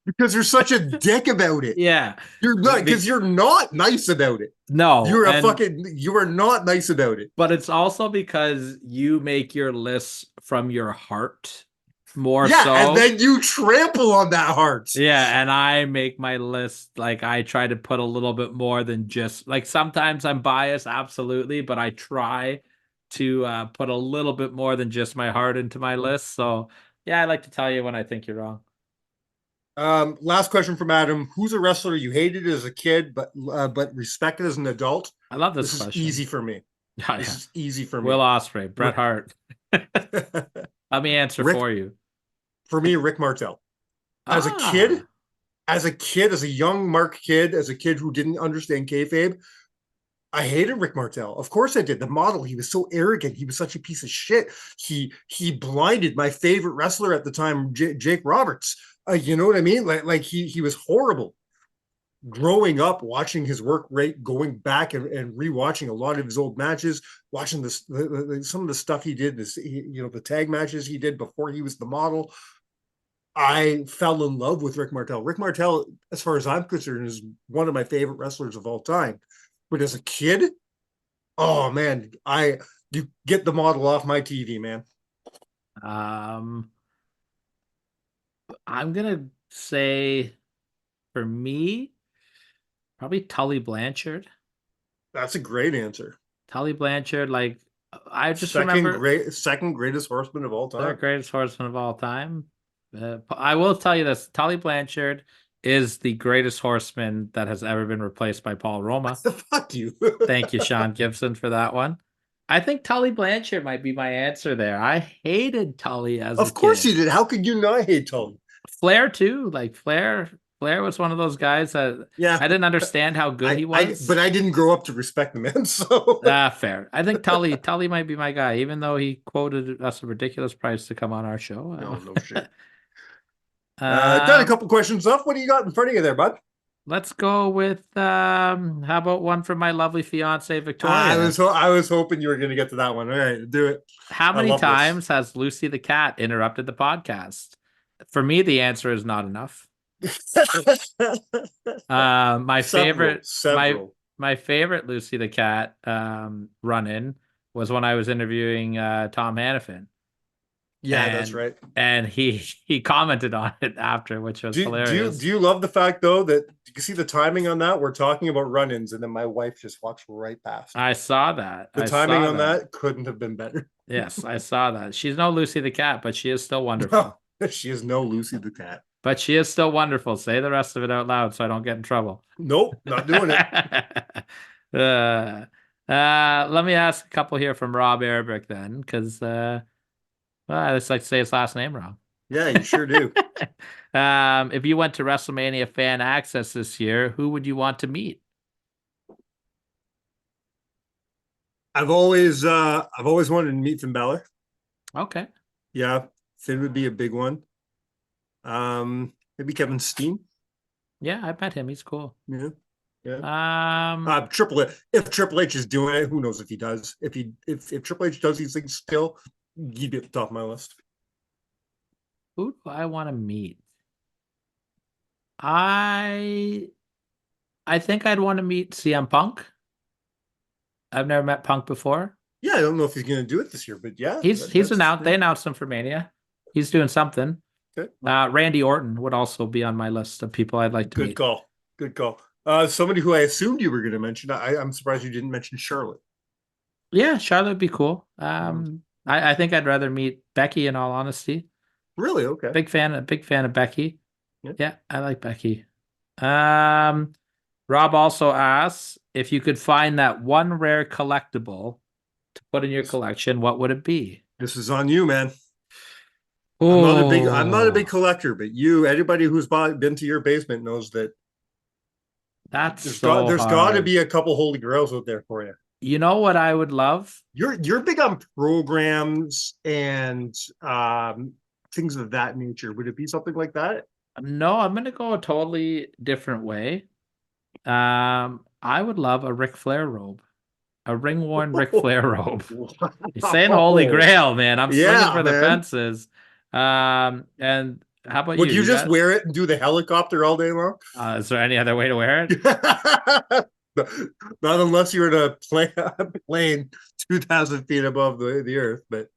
Because you're such a dick about it. Yeah. You're not, because you're not nice about it. No. You are not nice about it. But it's also because you make your lists from your heart more Yeah, so. and then you trample on that heart. Yeah, and I make my list, like, I try to put a little bit more than just, like, sometimes I'm biased, absolutely, but I try to put a little bit more than just my heart into my list. So, yeah, I like to tell you when I think you're wrong. Last question from Adam. Who's a wrestler you hated as a kid, but respected as an adult? I love this This question. is easy for me. Yeah, This yeah. is easy for me. Will Ospreay, Bret Hart. Let me answer Rick- for you. For me, Rick Martel. As a kid, as a young Mark kid, as a kid who didn't understand kayfabe, I hated Rick Martel. Of course I did. The model, he was so arrogant. He was such a piece of shit. He blinded my favorite wrestler at the time, Jake Roberts. You know what I mean? Like he was horrible. Growing up, watching his work rate, going back and rewatching a lot of his old matches, watching this some of the stuff he did, the tag matches he did before he was the model. I fell in love with Rick Martel. Rick Martel, as far as I'm concerned, is one of my favorite wrestlers of all time. But as a kid, oh man, you get the model off my TV, man. I'm gonna say, for me, probably Tully Blanchard. That's a great answer. Tully Blanchard, like, I just second remember second greatest horseman of all the time. greatest horseman of all time. I will tell you this: Tully Blanchard is the greatest horseman that has ever been replaced by Paul Roma. Fuck you. Thank you, Sean Gibson, for that one. I think Tully Blanchard might be my answer there. I hated Tully as a kid. Of course you did. How could you not hate Tully? Flair too. Like, Flair was one of those guys that I didn't understand how good he was. But I didn't grow up to respect the man, so fair. I think Tully might be my guy, even though he quoted us a ridiculous price to come on our show. No shit. Got a couple questions up. What do you got in front of you there, bud? Let's go with how about one from my lovely fiance Victoria? I was hoping you were going to get to that one. All right, do it. How many times has Lucy the cat interrupted the podcast? For me, the answer is not enough. My favorite Lucy the cat run-in was when I was interviewing Tom Hannafin. Yeah, that's right. And he commented on it after, which was hilarious. Do you love the fact, though, that you can see the timing on that? We're talking about run-ins, and then my wife just walks right past. I saw that. The timing on that couldn't have been better. Yes, I saw that. She's no Lucy the cat, but she is still wonderful. No, she is no Lucy the cat. But she is still wonderful. Say the rest of it out loud so I don't get in trouble. Nope, not doing it. Let me ask a couple here from Rob Arabic then, because I just like to say his last name wrong. Yeah, you sure do. If you went to WrestleMania Fan Access this year, who would you want to meet? I've always wanted to meet Finn Balor. Okay. Yeah, Finn would be a big one. Maybe Kevin Steen. Yeah, I met him. He's cool. Yeah. Triple H. If Triple H is doing it, who knows if he does? If Triple H does these things still, he'd be at the top of my list. Who do I want to meet? I think I'd want to meet CM Punk. I've never met Punk before. Yeah, I don't know if he's going to do it this year, but yeah, he's announced. They announced him for Mania. He's doing something. Okay. Randy Orton would also be on my list of people I'd like to meet. Good call. Somebody who I assumed you were going to mention. I'm surprised you didn't mention Charlotte. Yeah, Charlotte would be cool. I think I'd rather meet Becky, in all honesty. Really? Okay. Big fan of Becky. Yeah, I like Becky. Right Rob also asks if you could find that one rare collectible to put in your collection, what would it be? This is on you, man. I'm not a big Oh, collector, but anybody who's been to your basement knows that that's there's so got to hard. be a couple holy grails out there for you. You know what I would love? You're big on programs and things of that nature. Would it be something like that? No, I'm gonna go a totally different way. I would love a Ric Flair robe, a ring worn Ric Flair robe. You're saying Holy Wow. Grail, man. I'm swinging Yeah, for the man. fences. And how about Would you? you You just got? wear it and do the helicopter all day long? Is there any other way to wear it? Not unless you're in a plane 2,000 feet above the earth, but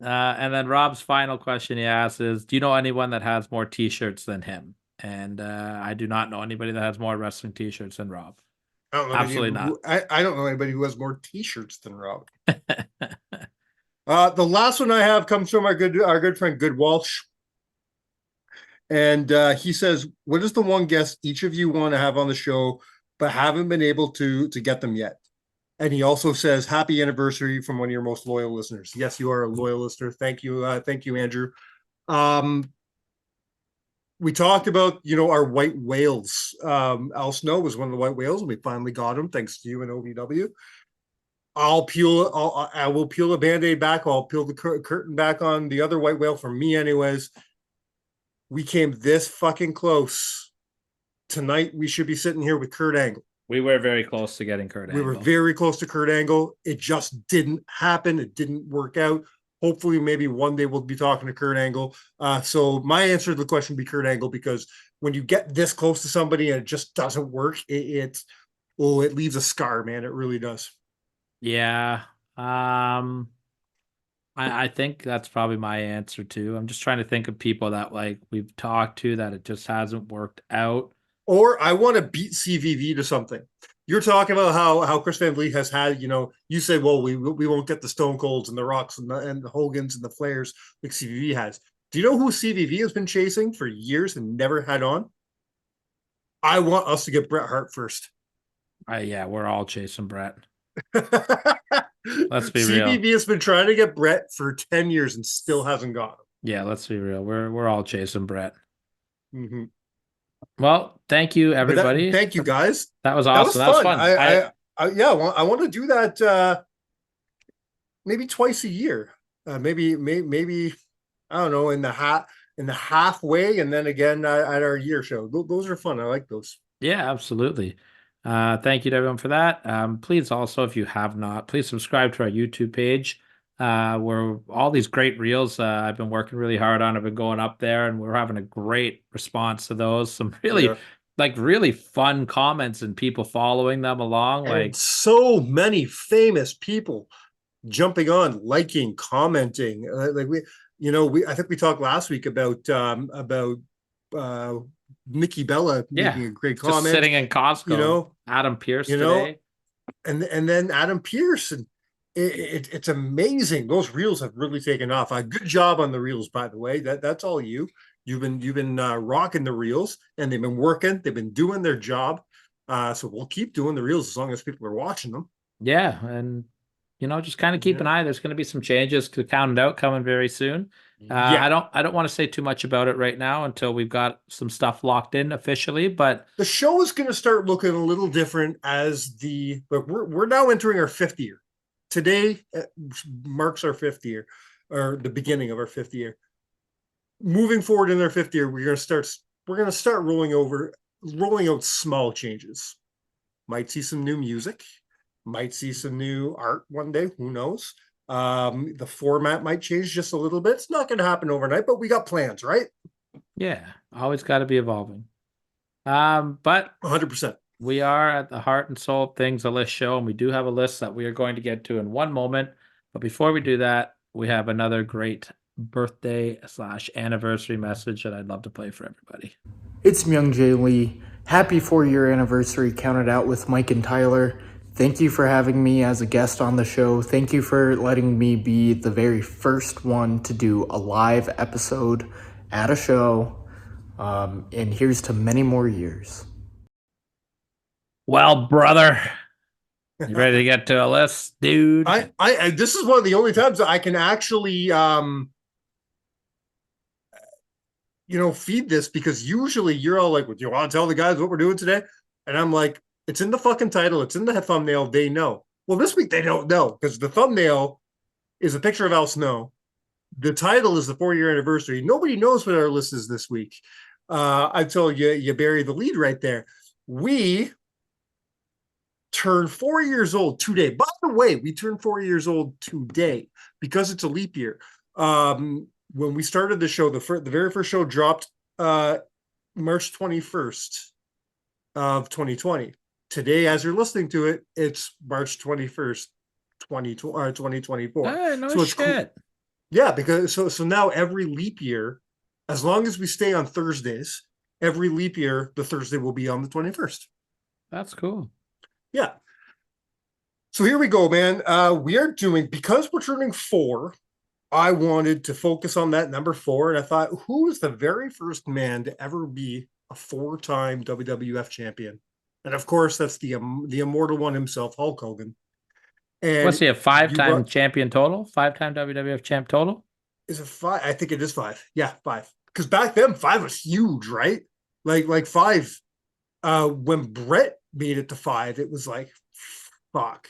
And then Rob's final question he asks is, do you know anyone that has more T-shirts than him? And I do not know anybody that has more wrestling T-shirts than Rob. I don't know Absolutely not. I don't know anybody who has more T-shirts than Rob. The last one I have comes from our good friend Good Walsh, and he says, "What is the one guest each of you want to have on the show, but haven't been able to get them yet?" And he also says, "Happy anniversary from one of your most loyal listeners." Yes, you are a loyal listener. Thank you, Andrew. We talked about our white whales. Al Snow was one of the white whales, and we finally got him thanks to you and OVW. I will peel the Band-Aid back. I'll peel the curtain back on the other white whale for me anyways. We came this fucking close. Tonight we should be sitting here with Kurt Angle. We were very close to getting Kurt Angle. We were very close to Kurt Angle. It just didn't happen. It didn't work out. Hopefully, maybe one day we'll be talking to Kurt Angle. So my answer to the question would be Kurt Angle, because when you get this close to somebody and it just doesn't work, it leaves a scar, man. It really does. Yeah. I think that's probably my answer too. I'm just trying to think of people that we've talked to that it just hasn't worked out. Or I want to beat CVV to something. You're talking about how Chris Van Vliet has had, you say, well, we won't get the Stone Colds and the Rocks and the Hogans and the Flairs like CVV has. Do you know who CVV has been chasing for years and never had on? I want us to get Bret Hart first. Yeah, we're all chasing Bret. Let's be real. CVV has been trying to get Bret for 10 years and still hasn't got him. Yeah, let's be real. We're all chasing Bret. Mm-hmm. Well, thank you, everybody. Thank you, guys. That was awesome. That was fun. I want to do that maybe twice a year. Maybe I don't know, in the halfway, and then again at our year show. Those are fun. I like those. Yeah, absolutely. Thank you to everyone for that. Please also, if you have not, please subscribe to our YouTube page. Where all these great reels I've been working really hard on have been going up there, and we're having a great response to those. Some really really fun comments and people following them along. And so many famous people jumping on, liking, commenting. I think we talked last week about Nikki Bella making a great comment. Just sitting in Costco. Adam Pearce today. And then Adam Pearce, and it's amazing. Those reels have really taken off. Good job on the reels, by the way. That's all you. You've been rocking the reels, and they've been working. They've been doing their job. So we'll keep doing the reels as long as people are watching them. Yeah, and just kind of keep an eye. There's going to be some changes to Count It Out coming very soon. I don't want to say too much about it right now until we've got some stuff locked in officially. But the show is going to start looking a little different but we're now entering our 5th year. Today marks our 5th year, or the beginning of our 5th year. Moving forward in our 5th year, we're going to start rolling out small changes. Might see some new music, might see some new art one day. Who knows? The format might change just a little bit. It's not going to happen overnight, but we got plans, right? Yeah, always got to be evolving. But 100%. We are at the Heart and Soul of Things, a list show, and we do have a list that we are going to get to in one moment. But before we do that, we have another great birthday/anniversary message that I'd love to play for everybody. It's Myung Jae Lee. Happy 4-year anniversary, Count It Out with Mike and Tyler. Thank you for having me as a guest on the show. Thank you for letting me be the very first one to do a live episode at a show. And here's to many more years. Well, brother, you ready to get to a list, dude? I this is one of the only times that I can actually feed this, because usually you're all like, "Do you want to tell the guys what we're doing today?" And I'm like, "It's in the fucking title, it's in the thumbnail, they know." Well, this week they don't know, because the thumbnail is a picture of Al Snow. The title is the 4-year anniversary. Nobody knows what our list is this week. I told you, you bury the lead right there. We turned 4 years old today. By the way, we turned 4 years old today because it's a leap year. When we started the show, the very first show dropped March 21st of 2020. Today, as you're listening to it, it's March 21st, 2024. Hey, no so it's shit. Cool. Yeah, because so now every leap year, as long as we stay on Thursdays, every leap year, the Thursday will be on the 21st. That's cool. Yeah. So here we go, man. We are doing, because we're turning 4, I wanted to focus on that number 4. And I thought, who was the very first man to ever be a 4-time WWF champion? And of course, that's the immortal one himself, Hulk Hogan. And what's he, a 5-time champion total? 5-time WWF champ total? Is it 5? I think it is 5. Yeah, 5. Because back then, 5 was huge, right? Like 5. When Brett made it to 5, it was like, fuck.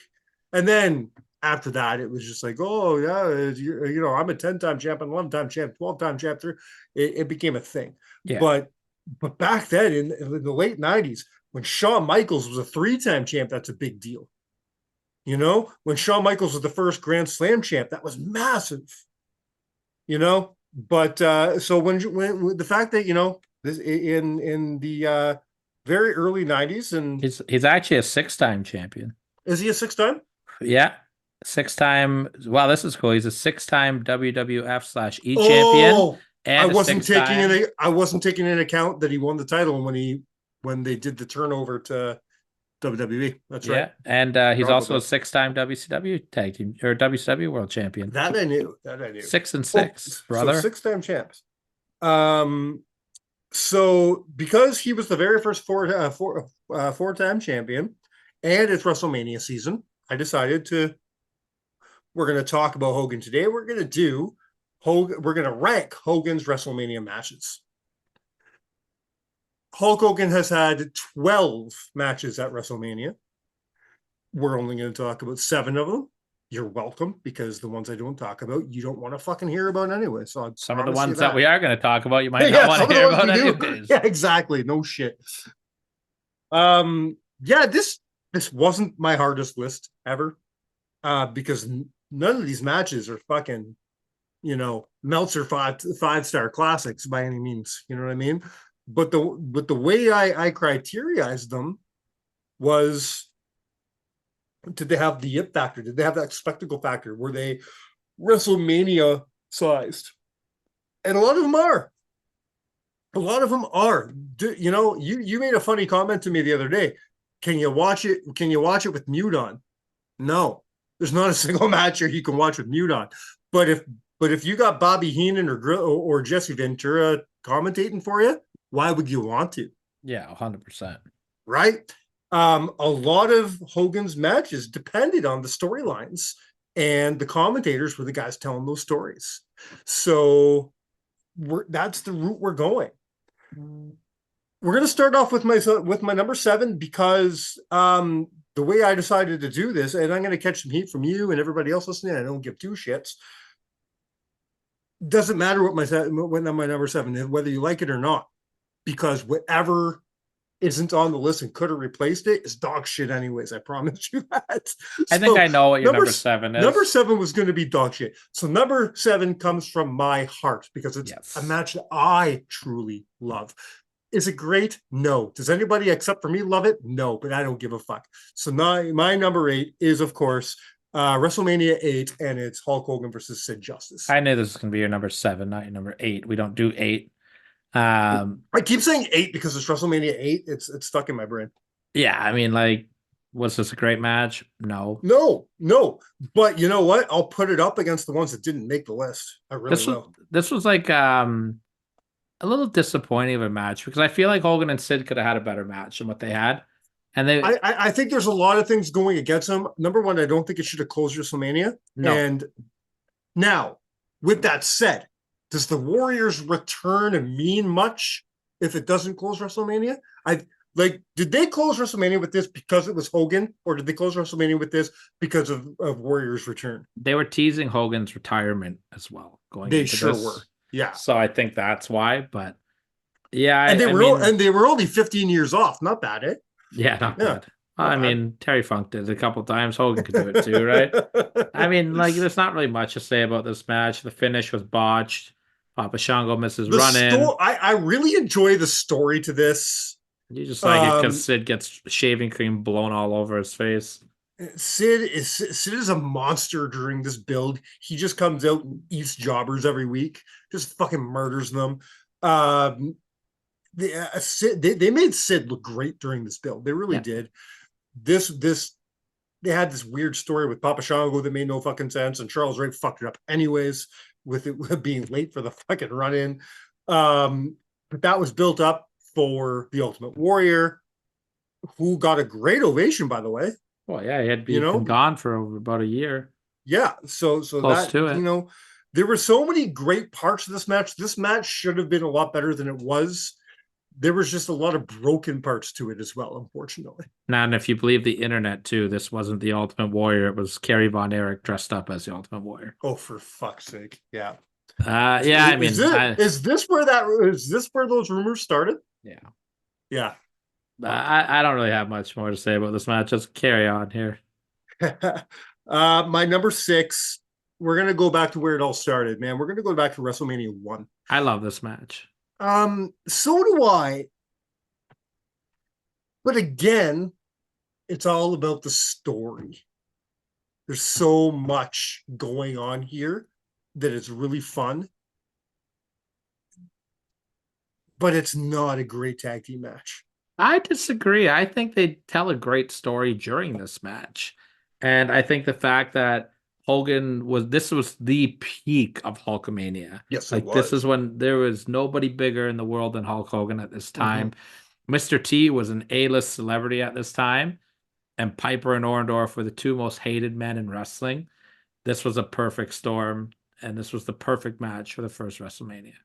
And then after that, it was just like, oh yeah, I'm a 10-time champ, 11-time champ, 12-time champ. It became a thing. Yeah. But back then, in the late 90s, when Shawn Michaels was a 3-time champ, that's a big deal. When Shawn Michaels was the first Grand Slam champ, that was massive. But so when the fact that this in the very early 90s, and he's actually a 6-time champion. Is he a 6-time? Yeah, 6-time. Wow, this is cool. He's a 6-time WWF/E champion. And I wasn't taking into account that he won the title when they did the turnover to WWE. That's right. Yeah, and he's also a 6-time WCW tag team or WCW world champion. That I knew. 6 and 6, brother. So 6-time champs. So because he was the very first 4-time champion, and it's WrestleMania season, I decided we're going to talk about Hogan today. We're going to rank Hogan's WrestleMania matches. Hulk Hogan has had 12 matches at WrestleMania. We're only going to talk about 7 of them. You're welcome, because the ones I don't talk about, you don't want to fucking hear about anyway. So some of the ones that we are going to talk about, you might not want to hear about anyways. Yeah, exactly. No shit. Yeah, this wasn't my hardest list ever, because none of these matches are fucking, Meltzer 5-star classics by any means. You know what I mean? But the way I criteriized them was, did they have the it factor? Did they have that spectacle factor? Were they WrestleMania sized? And a lot of them are. A lot of them are. You made a funny comment to me the other day. Can you watch it with mute on? No, there's not a single match here you can watch with mute on. But if you got Bobby Heenan or Jesse Ventura commentating for you, why would you want to? Yeah, 100%. Right? A lot of Hogan's matches depended on the storylines, and the commentators were the guys telling those stories. So that's the route we're going. We're going to start off with my number 7, because the way I decided to do this, and I'm going to catch some heat from you and everybody else listening, I don't give 2 shits. Doesn't matter what my number 7 is, whether you like it or not, because whatever isn't on the list and could have replaced it is dog shit anyways. I promise you that. I think I know what your number 7 is. Number 7 was going to be dog shit. So number 7 comes from my heart, because it's a match that I truly love. Is it great? No. Does anybody except for me love it? No, but I don't give a fuck. So my number 8 is, of course, WrestleMania 8, and it's Hulk Hogan versus Sid Justice. I knew this was going to be your number 7, not your number 8. We don't do 8. I keep saying 8 because it's WrestleMania 8. It's stuck in my brain. Yeah, I mean, was this a great match? No. But you know what? I'll put it up against the ones that didn't make the list. I really will. This was like a little disappointing of a match, because I feel like Hogan and Sid could have had a better match than what they had. And they I think there's a lot of things going against him. Number one, I don't think it should have closed WrestleMania. No. And now, with that said, does the Warriors return mean much if it doesn't close WrestleMania? Did they close WrestleMania with this because it was Hogan, or did they close WrestleMania with this because of Warriors return? they were teasing Hogan's retirement as well going They into sure this. were. Yeah. So I think that's why. But yeah, And they were only 15 years off. Not bad, eh? yeah, not Yeah, bad. I bad. mean, Terry Funk did it a couple times. Hogan could do it too, right? I mean, like, there's not really much to say about this match. The finish was botched. Papa Shango misses running. I really enjoy the story to this. You just like it because Sid gets shaving cream blown all over his face. Sid is a monster during this build. He just comes out and eats jobbers every week, just fucking murders them. They made Sid look great during this build. They really did. They had this weird story with Papa Shango that made no fucking sense, and Charles Wright fucked it up anyways with it being late for the fucking run-in. But that was built up for the Ultimate Warrior, who got a great ovation, by the way. Well, yeah, he had been gone for about a year. Yeah, so Close to it. There were so many great parts of this match. This match should have been a lot better than it was. There was just a lot of broken parts to it as well, unfortunately. Now, and if you believe the internet too, this wasn't the Ultimate Warrior. It was Kerry Von Erich dressed up as the Ultimate Warrior. Oh, for fuck's sake! Yeah. Yeah. I mean, is this where those rumors started? Yeah. Yeah. I don't really have much more to say about this match. Just carry on here. My number 6. We're gonna go back to where it all started, man. We're gonna go back to WrestleMania 1. I love this match. So do I. But again, it's all about the story. There's so much going on here that it's really fun. But it's not a great tag team match. I disagree. I think they tell a great story during this match. And I think the fact that Hogan this was the peak of Hulkamania. Yes, like it was. This is when there was nobody bigger in the world than Hulk Hogan at this time. Mr. T was an A-list celebrity at this time, and Piper and Orndorff were the two most hated men in wrestling. This was a perfect storm, and this was the perfect match for the first WrestleMania.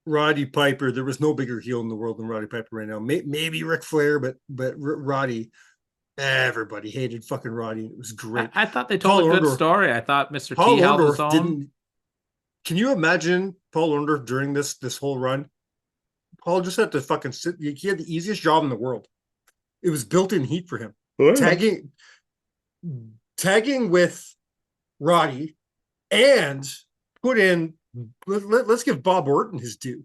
Roddy Piper, there was no bigger heel in the world than Roddy Piper right now. Maybe Ric Flair, but Roddy. Everybody hated fucking Roddy. It was great. I thought they told a good story. I thought Mr. T held his own. Can you imagine Paul Orndorff during this whole run? Paul just had to fucking sit. He had the easiest job in the world. It was built-in heat for him. Tagging with Roddy, and put in. Let's give Bob Orton his due.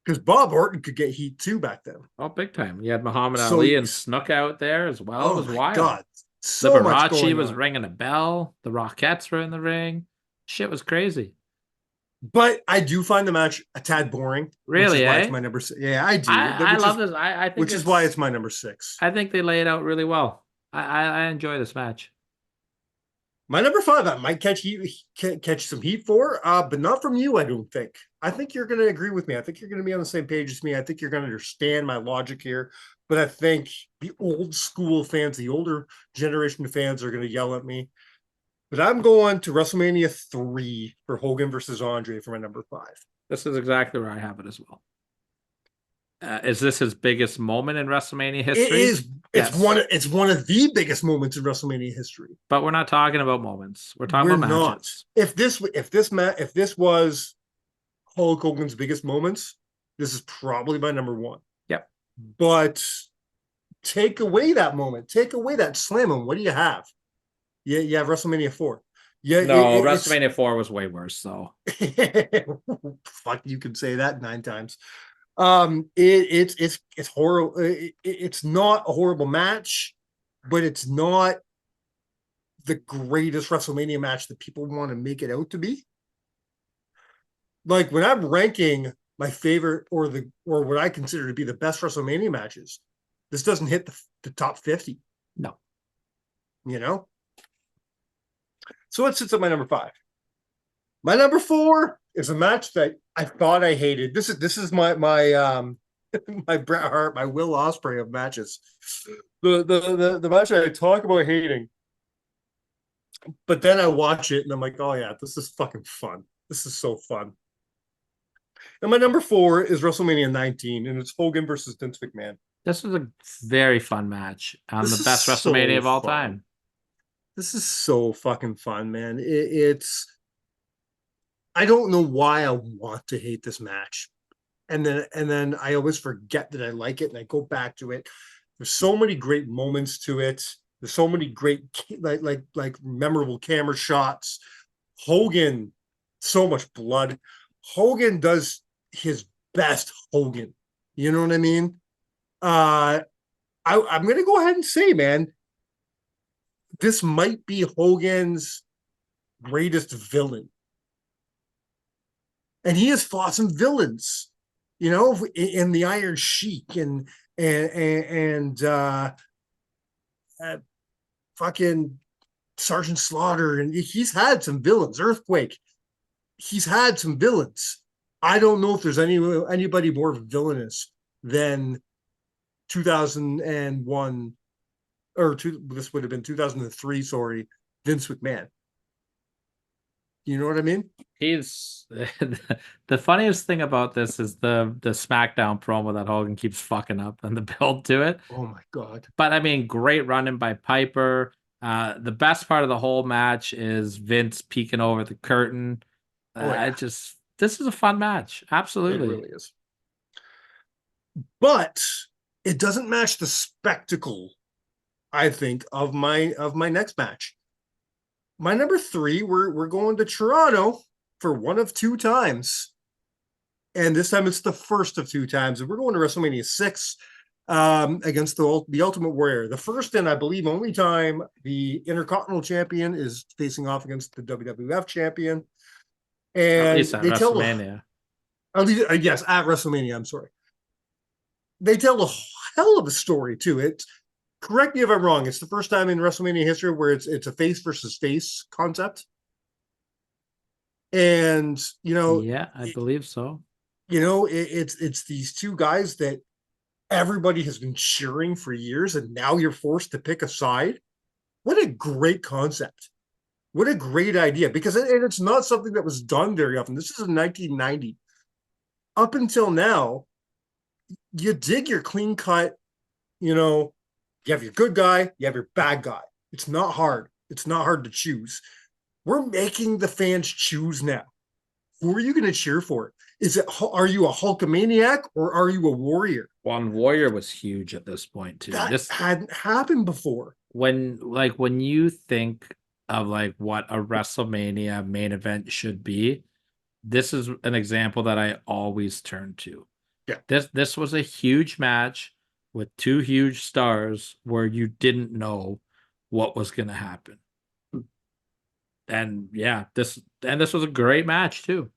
Because Bob Orton could get heat too back then. Oh, big time. You had Muhammad Ali and Snook out there as well. It was wild. God. So Liberace was ringing a bell. The Rockettes were in the ring. Shit was crazy. But I do find the match a tad boring. Really, which is why it's my number 6. Yeah, I do. I love this. I think which is why it's my number 6. I think they lay it out really well. I enjoy this match. My number 5, I might catch some heat for, but not from you, I don't think. I think you're going to agree with me. I think you're going to be on the same page as me. I think you're going to understand my logic here. But I think the old school fans, the older generation of fans are going to yell at me. But I'm going to WrestleMania 3 for Hogan versus Andre for my number 5. This is exactly where I have it as well. Is this his biggest moment in WrestleMania history? It is. It's one of the biggest moments in WrestleMania history. But we're not talking about moments. We're talking about matches. If this was Hulk Hogan's biggest moments, this is probably my number 1. Yep. But take away that moment, take away that slam, and what do you have? You have WrestleMania 4. Yeah, no, WrestleMania 4 was way worse. So fuck, you can say that 9 times. It's horrible. It's not a horrible match, but it's not the greatest WrestleMania match that people want to make it out to be. Like when I'm ranking my favorite or what I consider to be the best WrestleMania matches, this doesn't hit the top 50. No. So it sits at my number 5. My number 4 is a match that I thought I hated. This is my my Bret Hart, my Will Ospreay of matches. The match I talk about hating, but then I watch it and I'm like, oh yeah, this is fucking fun. This is so fun. And my number 4 is WrestleMania 19, and it's Hogan versus Vince McMahon. This was a very fun match on This the is best so WrestleMania of all fun. time. This is so fucking fun, man. It's I don't know why I want to hate this match. And then I always forget that I like it and I go back to it. There's so many great moments to it. There's so many great like memorable camera shots. Hogan, so much blood. Hogan does his best Hogan. You know what I mean? I'm gonna go ahead and say, man, this might be Hogan's greatest villain. And he has fought some villains, you know, in the Iron Sheik and fucking Sergeant Slaughter, and he's had some villains. Earthquake, he's had some villains. I don't know if there's anybody more villainous than 2001 this would have been 2003. Sorry, Vince McMahon. You know what I mean? He's the funniest thing about this is the SmackDown promo that Hogan keeps fucking up and the build to it. Oh my god! But I mean, great running by Piper. The best part of the whole match is Vince peeking over the curtain. This is a fun match. Absolutely. It really is. But it doesn't match the spectacle, I think, of my next match. My number 3, we're going to Toronto for one of 2 times. And this time it's the first of 2 times. And we're going to WrestleMania 6 against the Ultimate Warrior. The first and I believe only time the Intercontinental Champion is facing off against the WWF Champion. And at least at WrestleMania. Yes, at WrestleMania, I'm sorry. They tell a hell of a story, too. Correct me if I'm wrong. It's the first time in WrestleMania history where it's a face versus face concept. And, you know, yeah, I believe so. You know, it's these 2 guys that everybody has been cheering for years, and now you're forced to pick a side. What a great concept. What a great idea. Because it's not something that was done very often. This is in 1990. Up until now, you dig your clean cut, you know, you have your good guy, you have your bad guy. It's not hard. It's not hard to choose. We're making the fans choose now. Who are you going to cheer for? Are you a Hulkamaniac or are you a Warrior? One Warrior was huge at this point too. This hadn't happened before. When you think of like what a WrestleMania main event should be, this is an example that I always turn to. Yeah. This was a huge match with 2 huge stars where you didn't know what was going to happen. And yeah, this was a great match too.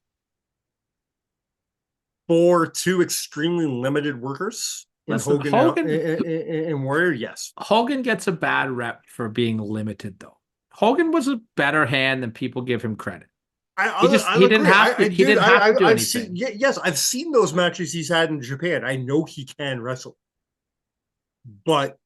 For 2 extremely limited workers. Listen, Hogan and Warrior, yes. Hogan gets a bad rep for being limited, though. Hogan was a better hand than people give him credit. He didn't have to do anything. Yes, I've seen those matches he's had in Japan. I know he can wrestle, but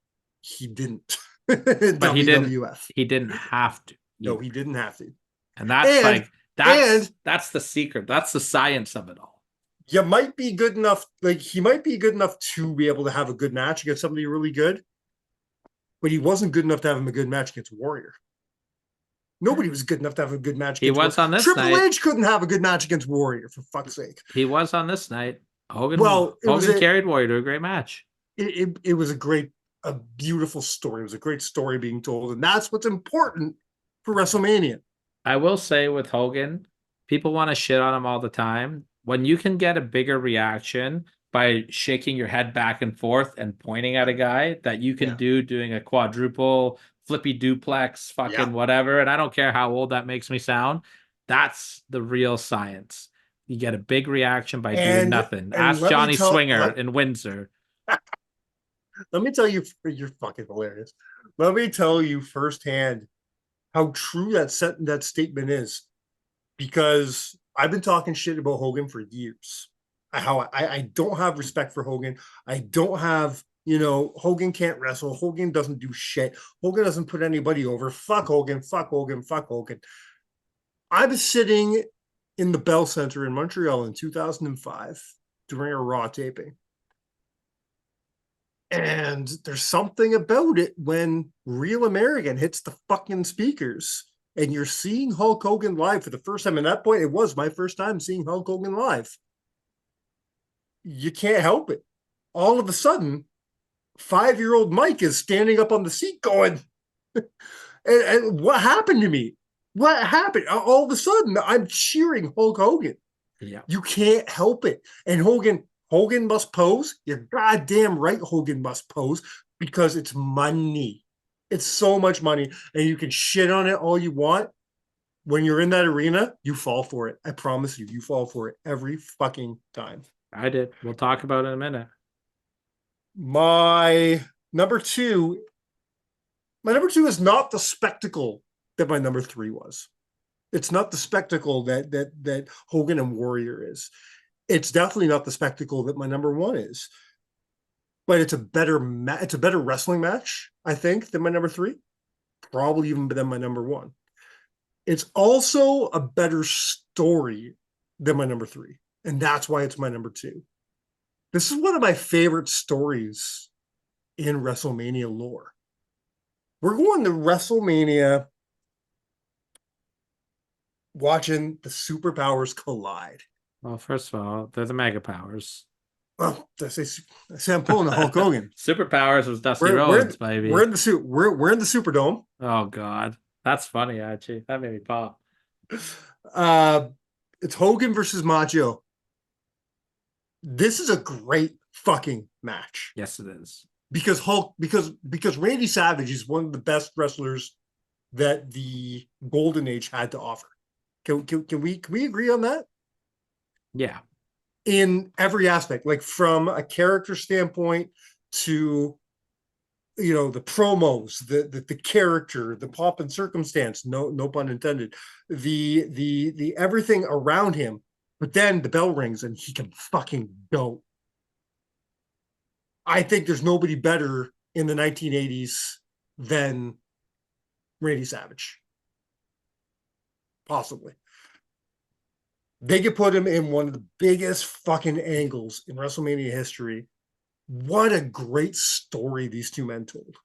he didn't. But he didn't have to. No, he didn't have to. And that's the secret. That's the science of it all. You might be good enough, like he might be good enough to be able to have a good match against somebody really good, but he wasn't good enough to have a good match against Warrior. Nobody was good enough to have a good match against Warrior. On this Triple night. H couldn't have a good match against Warrior, for fuck's sake. He was on this night. Hogan carried Warrior to a great match. It was a beautiful story. It was a great story being told, and that's what's important for WrestleMania. I will say with Hogan, people want to shit on him all the time. When you can get a bigger reaction by shaking your head back and forth and pointing at a guy that you can do doing a quadruple flippy duplex whatever, and I don't care how old that makes me sound, that's the real science. You get a big reaction by doing nothing. Ask Johnny Swinger in Windsor. Let me tell you, you're fucking hilarious. Let me tell you firsthand how true that statement is, because I've been talking shit about Hogan for years. I don't have respect for Hogan. I don't have, Hogan can't wrestle. Hogan doesn't do shit. Hogan doesn't put anybody over. Fuck Hogan. Fuck Hogan. Fuck Hogan. I was sitting in the Bell Center in Montreal in 2005 during a Raw taping. And there's something about it when Real American hits the fucking speakers and you're seeing Hulk Hogan live for the first time. At that point, it was my first time seeing Hulk Hogan live. You can't help it. All of a sudden, 5-year-old Mike is standing up on the seat going, and what happened to me? What happened? All of a sudden, I'm cheering Hulk Hogan. Yeah. You can't help it. And Hogan must pose. You're goddamn right, Hogan must pose, because it's money. It's so much money. And you can shit on it all you want. When you're in that arena, you fall for it. I promise you, you fall for it every fucking time. I did. We'll talk about it in a minute. My number two is not the spectacle that my number 3 was. It's not the spectacle that Hogan and Warrior is. It's definitely not the spectacle that my number 1 is. But it's a better wrestling match, I think, than my number 3. Probably even than my number 1. It's also a better story than my number 3. And that's why it's my number 2. This is one of my favorite stories in WrestleMania lore. We're going to WrestleMania watching the superpowers collide. Well, first of all, they're the mega powers. Well, I say I'm pulling a Hulk Hogan. Superpowers was Dusty Rhodes, baby. We're in the Superdome. Oh God, that's funny. Actually, that made me pop. It's Hogan versus Macho. This is a great fucking match. Yes, it is. Because Randy Savage is one of the best wrestlers that the Golden Age had to offer. Can we agree on that? Yeah. In every aspect, like from a character standpoint to, the promos, the character, the pomp and circumstance, no pun intended, the everything around him. But then the bell rings and he can fucking go. I think there's nobody better in the 1980s than Randy Savage. Possibly. They could put him in one of the biggest fucking angles in WrestleMania history. What a great story these two men told.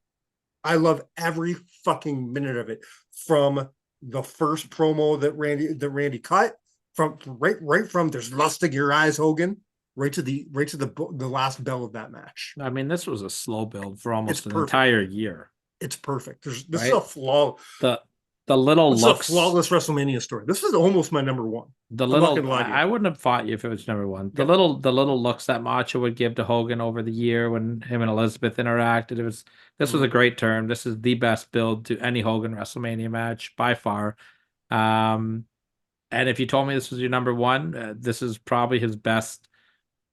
I love every fucking minute of it. From the first promo that Randy cut, from right from "There's lust in your eyes, Hogan," right to the last bell of that match. I mean, this was a slow build for almost an entire year. It's perfect. This is a flaw. The little looks, a flawless WrestleMania story. This is almost my number 1. I wouldn't have fought you if it was number 1. The little looks that Macho would give to Hogan over the year when him and Elizabeth interacted. This was a great turn. This is the best build to any Hogan WrestleMania match by far. And if you told me this was your number 1, this is probably his best,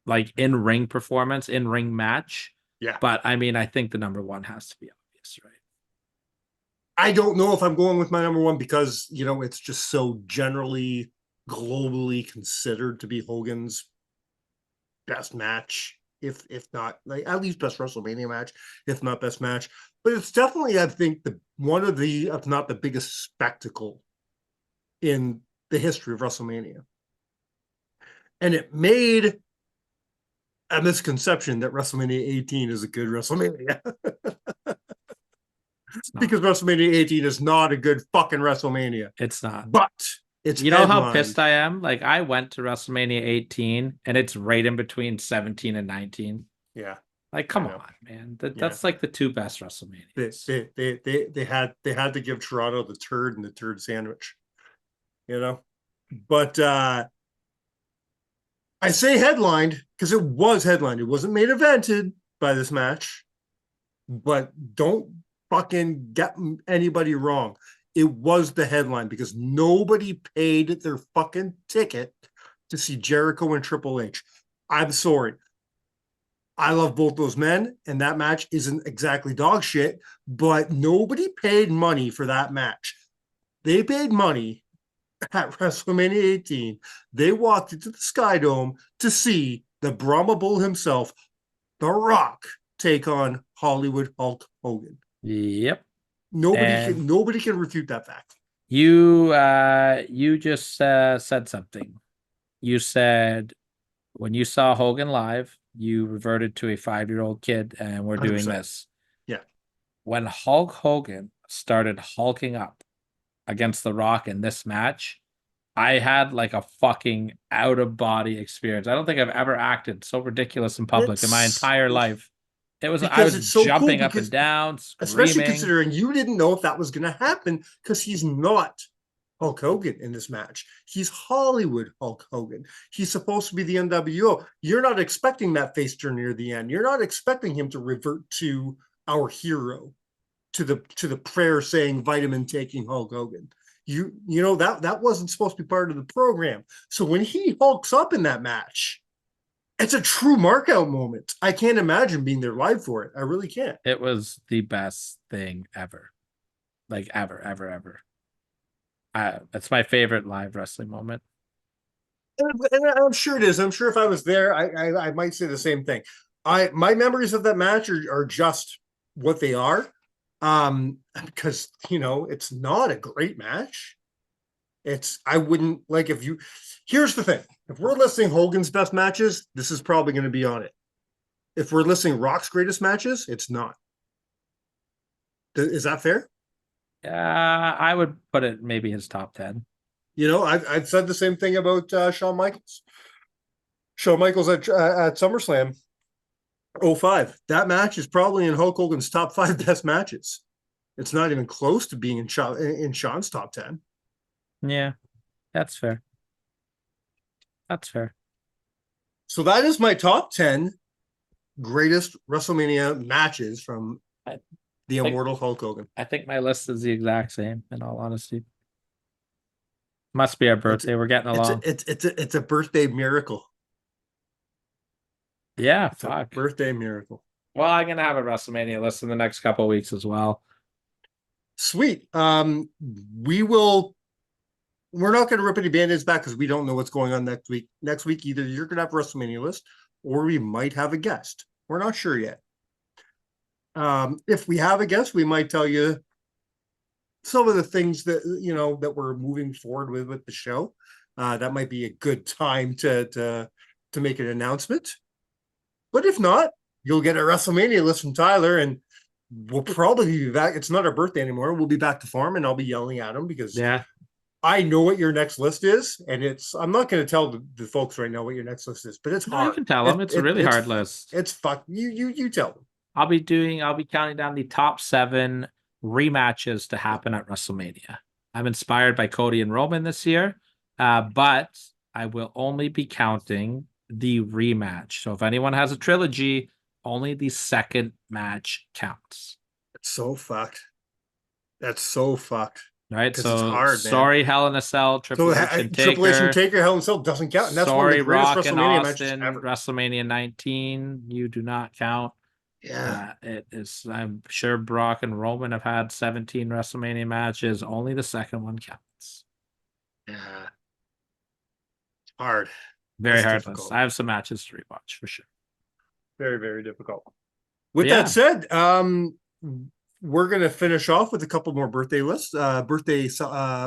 like, in-ring performance, in-ring match. Yeah. But I mean, I think the number 1 has to be obvious, right? I don't know if I'm going with my number 1 because, it's just so generally, globally considered to be Hogan's best match, if not, like, at least best WrestleMania match, if not best match. But it's definitely, I think, one of the, if not the biggest spectacle in the history of WrestleMania. And it made a misconception that WrestleMania 18 is a good WrestleMania. Because WrestleMania 18 is not a good fucking WrestleMania. It's not. But it's how pissed I am? Like, I went to WrestleMania 18 and it's right in between 17 and 19. Yeah. Like, come on, man. That's like the 2 best WrestleManias. They had to give Toronto the turd and the turd sandwich. But I say headlined because it was headlined. It wasn't main evented by this match. But don't fucking get anybody wrong. It was the headline because nobody paid their fucking ticket to see Jericho and Triple H. I'm sorry. I love both those men, and that match isn't exactly dog shit, but nobody paid money for that match. They paid money at WrestleMania 18. They walked into the Sky Dome to see the Brahma Bull himself, The Rock, take on Hollywood Hulk Hogan. Yep. Nobody can refute that fact. You just said something. You said when you saw Hogan live, you reverted to a 5-year-old kid, and we're doing 100%. this. Yeah. When Hulk Hogan started hulking up against The Rock in this match, I had like a fucking out of body experience. I don't think I've ever acted so ridiculous in public in my entire life. I Because was it's so cool, jumping up because and down, especially screaming. considering you didn't know if that was going to happen, because he's not Hulk Hogan in this match. He's Hollywood Hulk Hogan. He's supposed to be the NWO. You're not expecting that face turn near the end. You're not expecting him to revert to our hero, to the prayer saying vitamin taking Hulk Hogan. You know that wasn't supposed to be part of the program. So when he hulks up in that match, it's a true markout moment. I can't imagine being there live for it. I really can't. It was the best thing ever. Like ever. It's my favorite live wrestling moment. And I'm sure it is. I'm sure if I was there, I might say the same thing. My memories of that match are just what they are. Because it's not a great match. I wouldn't like if you. Here's the thing: if we're listing Hogan's best matches, this is probably going to be on it. If we're listing Rock's greatest matches, it's not. Is that fair? I would put it maybe his top 10. I've said the same thing about Shawn Michaels. Shawn Michaels at SummerSlam 05. That match is probably in Hulk Hogan's top 5 best matches. It's not even close to being in Shawn's top 10. Yeah, that's fair. That's fair. So that is my top 10 greatest WrestleMania matches from the immortal Hulk Hogan. I think my list is the exact same, in all honesty. Must be our birthday. We're getting along. It's a birthday miracle. Yeah, it's a birthday miracle. Well, I'm gonna have a WrestleMania list in the next couple of weeks as well. Sweet. We're not going to rip any band-aids back because we don't know what's going on next week. Next week, either you're going to have a WrestleMania list or we might have a guest. We're not sure yet. If we have a guest, we might tell you some of the things that that we're moving forward with the show. That might be a good time to make an announcement. But if not, you'll get a WrestleMania list from Tyler, and we'll probably be back. It's not our birthday anymore. We'll be back to form, and I'll be yelling at him because I know what your next list is, and I'm not going to tell the folks right now what your next list is, but it's hard. You can tell them. It's a really hard list. It's fuck. You tell them. I'll be counting down the top 7 rematches to happen at WrestleMania. I'm inspired by Cody and Roman this year, but I will only be counting the rematch. So if anyone has a trilogy, only the second match counts. It's so fucked. That's so fucked. Right, so it's hard, sorry, man. Hell in a Cell, Triple H and Taker. Triple H and Taker, Hell in a Cell doesn't count. And that's sorry, one of the greatest Rock and WrestleMania Austin, matches ever. WrestleMania 19, you do not count. Yeah, it is. I'm sure Brock and Roman have had 17 WrestleMania matches. Only the second one counts. Yeah, hard. Very hard list. I have some matches to rewatch for sure. Very, very difficult. With that said, we're going to finish off with a couple more birthday lists, birthday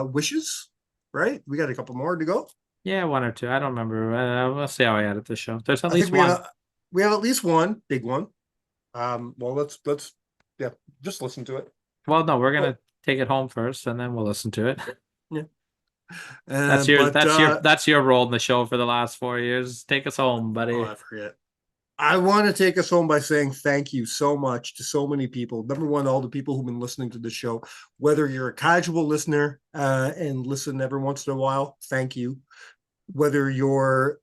wishes, right? We got a couple more to go. Yeah, 1 or 2. I don't remember. We'll see how I edit the show. There's at least one. We have at least one big one. Well, let's just listen to it. Well, no, we're going to take it home first and then we'll listen to it. Yeah. That's your role in the show for the last 4 years. Take us home, buddy. Oh, I forget. I want to take us home by saying thank you so much to so many people. Number one, all the people who've been listening to the show, whether you're a casual listener and listen every once in a while, thank you. Whether you're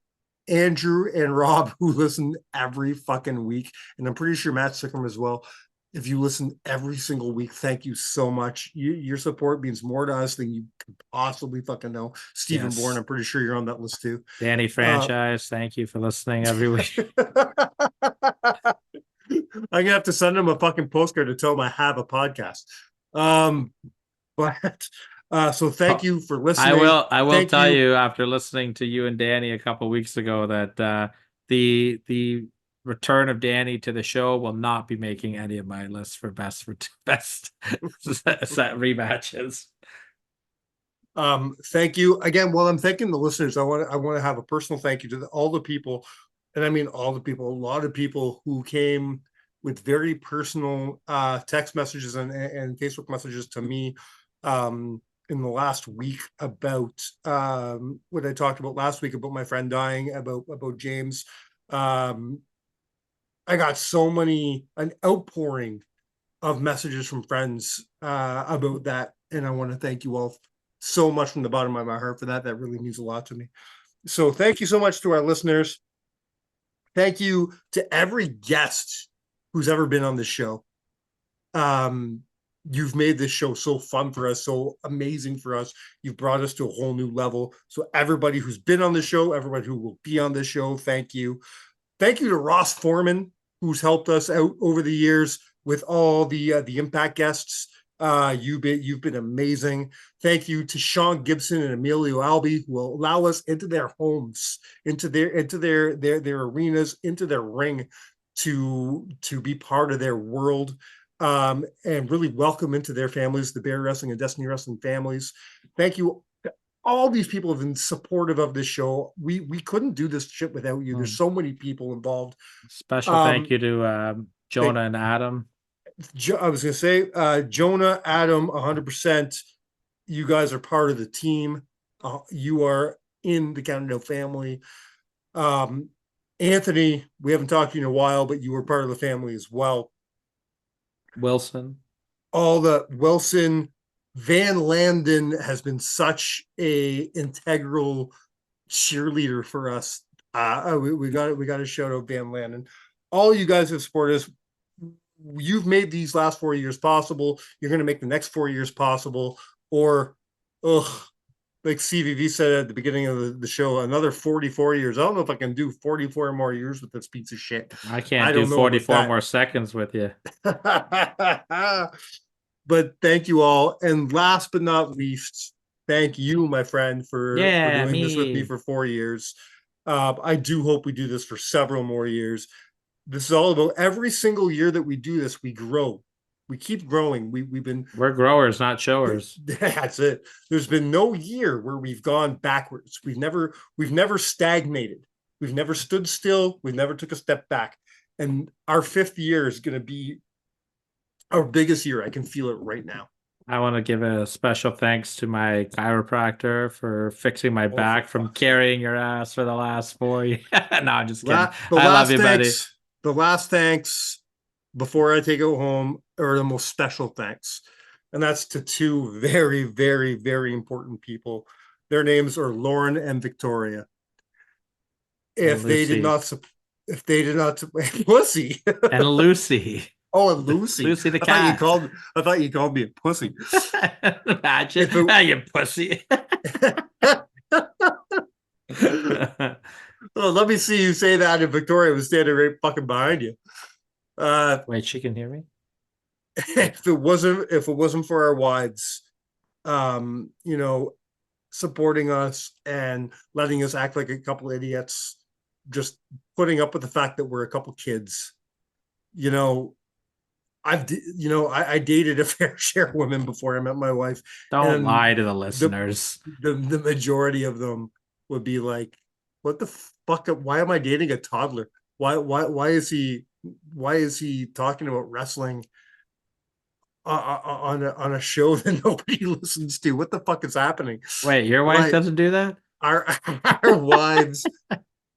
Andrew and Rob who listen every fucking week, and I'm pretty sure Matt Sickham as well. If you listen every single week, thank you so much. Your support means more to us than you could possibly fucking know. Stephen Bourne, I'm pretty sure you're on that list too. Danny Franchise, thank you for listening every week. I'm gonna have to send him a fucking postcard to tell him I have a podcast. So thank you for listening. I will tell you after listening to you and Danny a couple weeks ago that the return of Danny to the show will not be making any of my lists for best set rematches. Thank you again. While I'm thanking the listeners, I want to have a personal thank you to all the people, and I mean all the people, a lot of people who came with very personal text messages and Facebook messages to me in the last week about what I talked about last week about my friend dying, about James. I got an outpouring of messages from friends about that, and I want to thank you all so much from the bottom of my heart for that. That really means a lot to me. So thank you so much to our listeners. Thank you to every guest who's ever been on this show. You've made this show so fun for us, so amazing for us. You've brought us to a whole new level. So everybody who's been on the show, everybody who will be on this show, thank you. Thank you to Ross Foreman, who's helped us out over the years with all the Impact guests. You've been amazing. Thank you to Sean Gibson and Emilio Albi, who will allow us into their homes, into their arenas, into their ring to be part of their world, and really welcome into their families, the Bear Wrestling and Destiny Wrestling families. Thank you. All these people have been supportive of this show. We couldn't do this shit without you. There's so many people involved. Special thank you to Jonah and Adam. I was going to say, Jonah, Adam, 100%. You guys are part of the team. You are in the Countdown family. Anthony, we haven't talked to you in a while, but you were part of the family as well. Wilson. Wilson. Van Landen has been such a integral cheerleader for us. We got to shout out Van Landen. All you guys have supported us. You've made these last 4 years possible. You're going to make the next 4 years possible. Or, like CVV said at the beginning of the show, another 44 years. I don't know if I can do 44 more years with this piece of shit. I can't do 44 more seconds with you. But thank you all. And last but not least, thank you, my friend, for doing this with me for 4 years. I do hope we do this for several more years. This is all about every single year that we do this, we grow. We keep growing. We're growers, not showers. That's it. There's been no year where we've gone backwards. We've never stagnated. We've never stood still. We've never took a step back. And our 5th year is going to be our biggest year. I can feel it right now. I want to give a special thanks to my chiropractor for fixing my back from carrying your ass for the last 4 years. No, I'm just kidding. I love you, buddy. The last thanks before I take it home are the most special thanks. And that's to 2 very, very, very important people. Their names are Lauren and Victoria. If they did not Pussy. And Lucy. Oh, and Lucy. Lucy the cat. I thought you called me a pussy. Imagine. You pussy. Oh, let me see you say that, and Victoria was standing right fucking behind you. Wait, she can hear me? If it wasn't for our wives, supporting us and letting us act like a couple idiots, just putting up with the fact that we're a couple kids, I dated a fair share of women before I met my wife. Don't lie to the listeners. The majority of them would be like, "What the fuck? Why am I dating a toddler? Why is he talking about wrestling on a show that nobody listens to? What the fuck is happening?" Wait, your wife doesn't do that? Our wives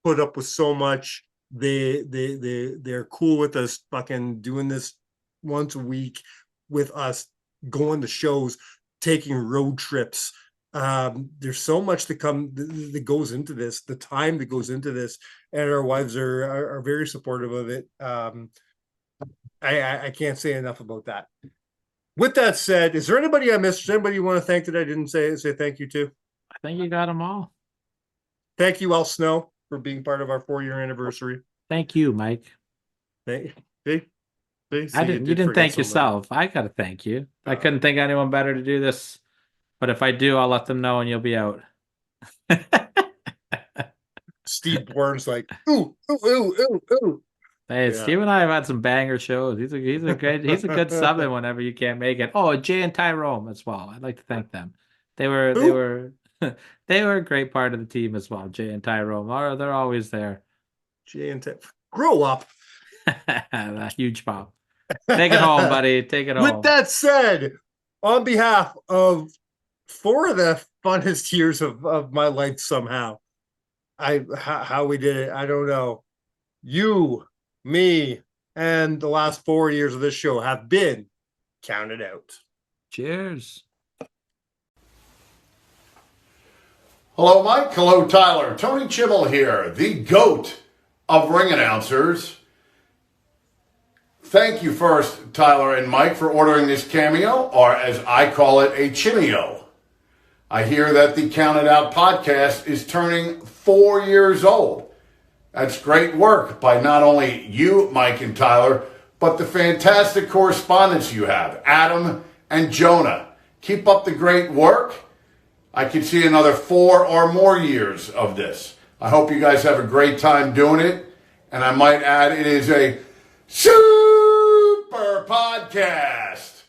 put up with so much. They're cool with us fucking doing this once a week with us, going to shows, taking road trips. There's so much that goes into this, the time that goes into this, and our wives are very supportive of it. I can't say enough about that. With that said, is there anybody I missed? Is anybody you want to thank that I didn't say thank you to? I think you got them all. Thank you, Al Snow, for being part of our 4-year anniversary. Thank you, Mike. You didn't thank yourself. I got to thank you. I couldn't think of anyone better to do this. But if I do, I'll let them know and you'll be out. Steve Bourne's like, ooh, ooh, ooh, ooh, ooh. Hey, Yeah. Steve and I have had some banger shows. He's a good subbing whenever you can't make it. Oh, Jay and Tyrone as well. I'd like to thank them. They were they were a great part of the team as well. Jay and Tyrone are they're always there. Jay and Ted, grow up. That huge pop. Take it home, buddy. Take it home. With that said, on behalf of 4 of the funnest years of my life, somehow, how we did it, I don't know. You, me, and the last 4 years of this show have been counted out. Cheers. Hello, Mike. Hello, Tyler. Tony Chimmel here, the GOAT of ring announcers. Thank you first, Tyler and Mike, for ordering this cameo, or as I call it, a chimeo. I hear that the Counted Out podcast is turning 4 years old. That's great work by not only you, Mike and Tyler, but the fantastic correspondents you have, Adam and Jonah. Keep up the great work. I could see another 4 or more years of this. I hope you guys have a great time doing it. And I might add, it is a super podcast.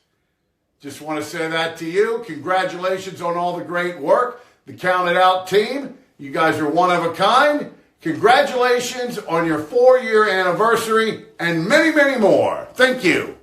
Just want to say that to you. Congratulations on all the great work. The Counted Out team, you guys are one of a kind. Congratulations on your 4-year anniversary and many, many more. Thank you.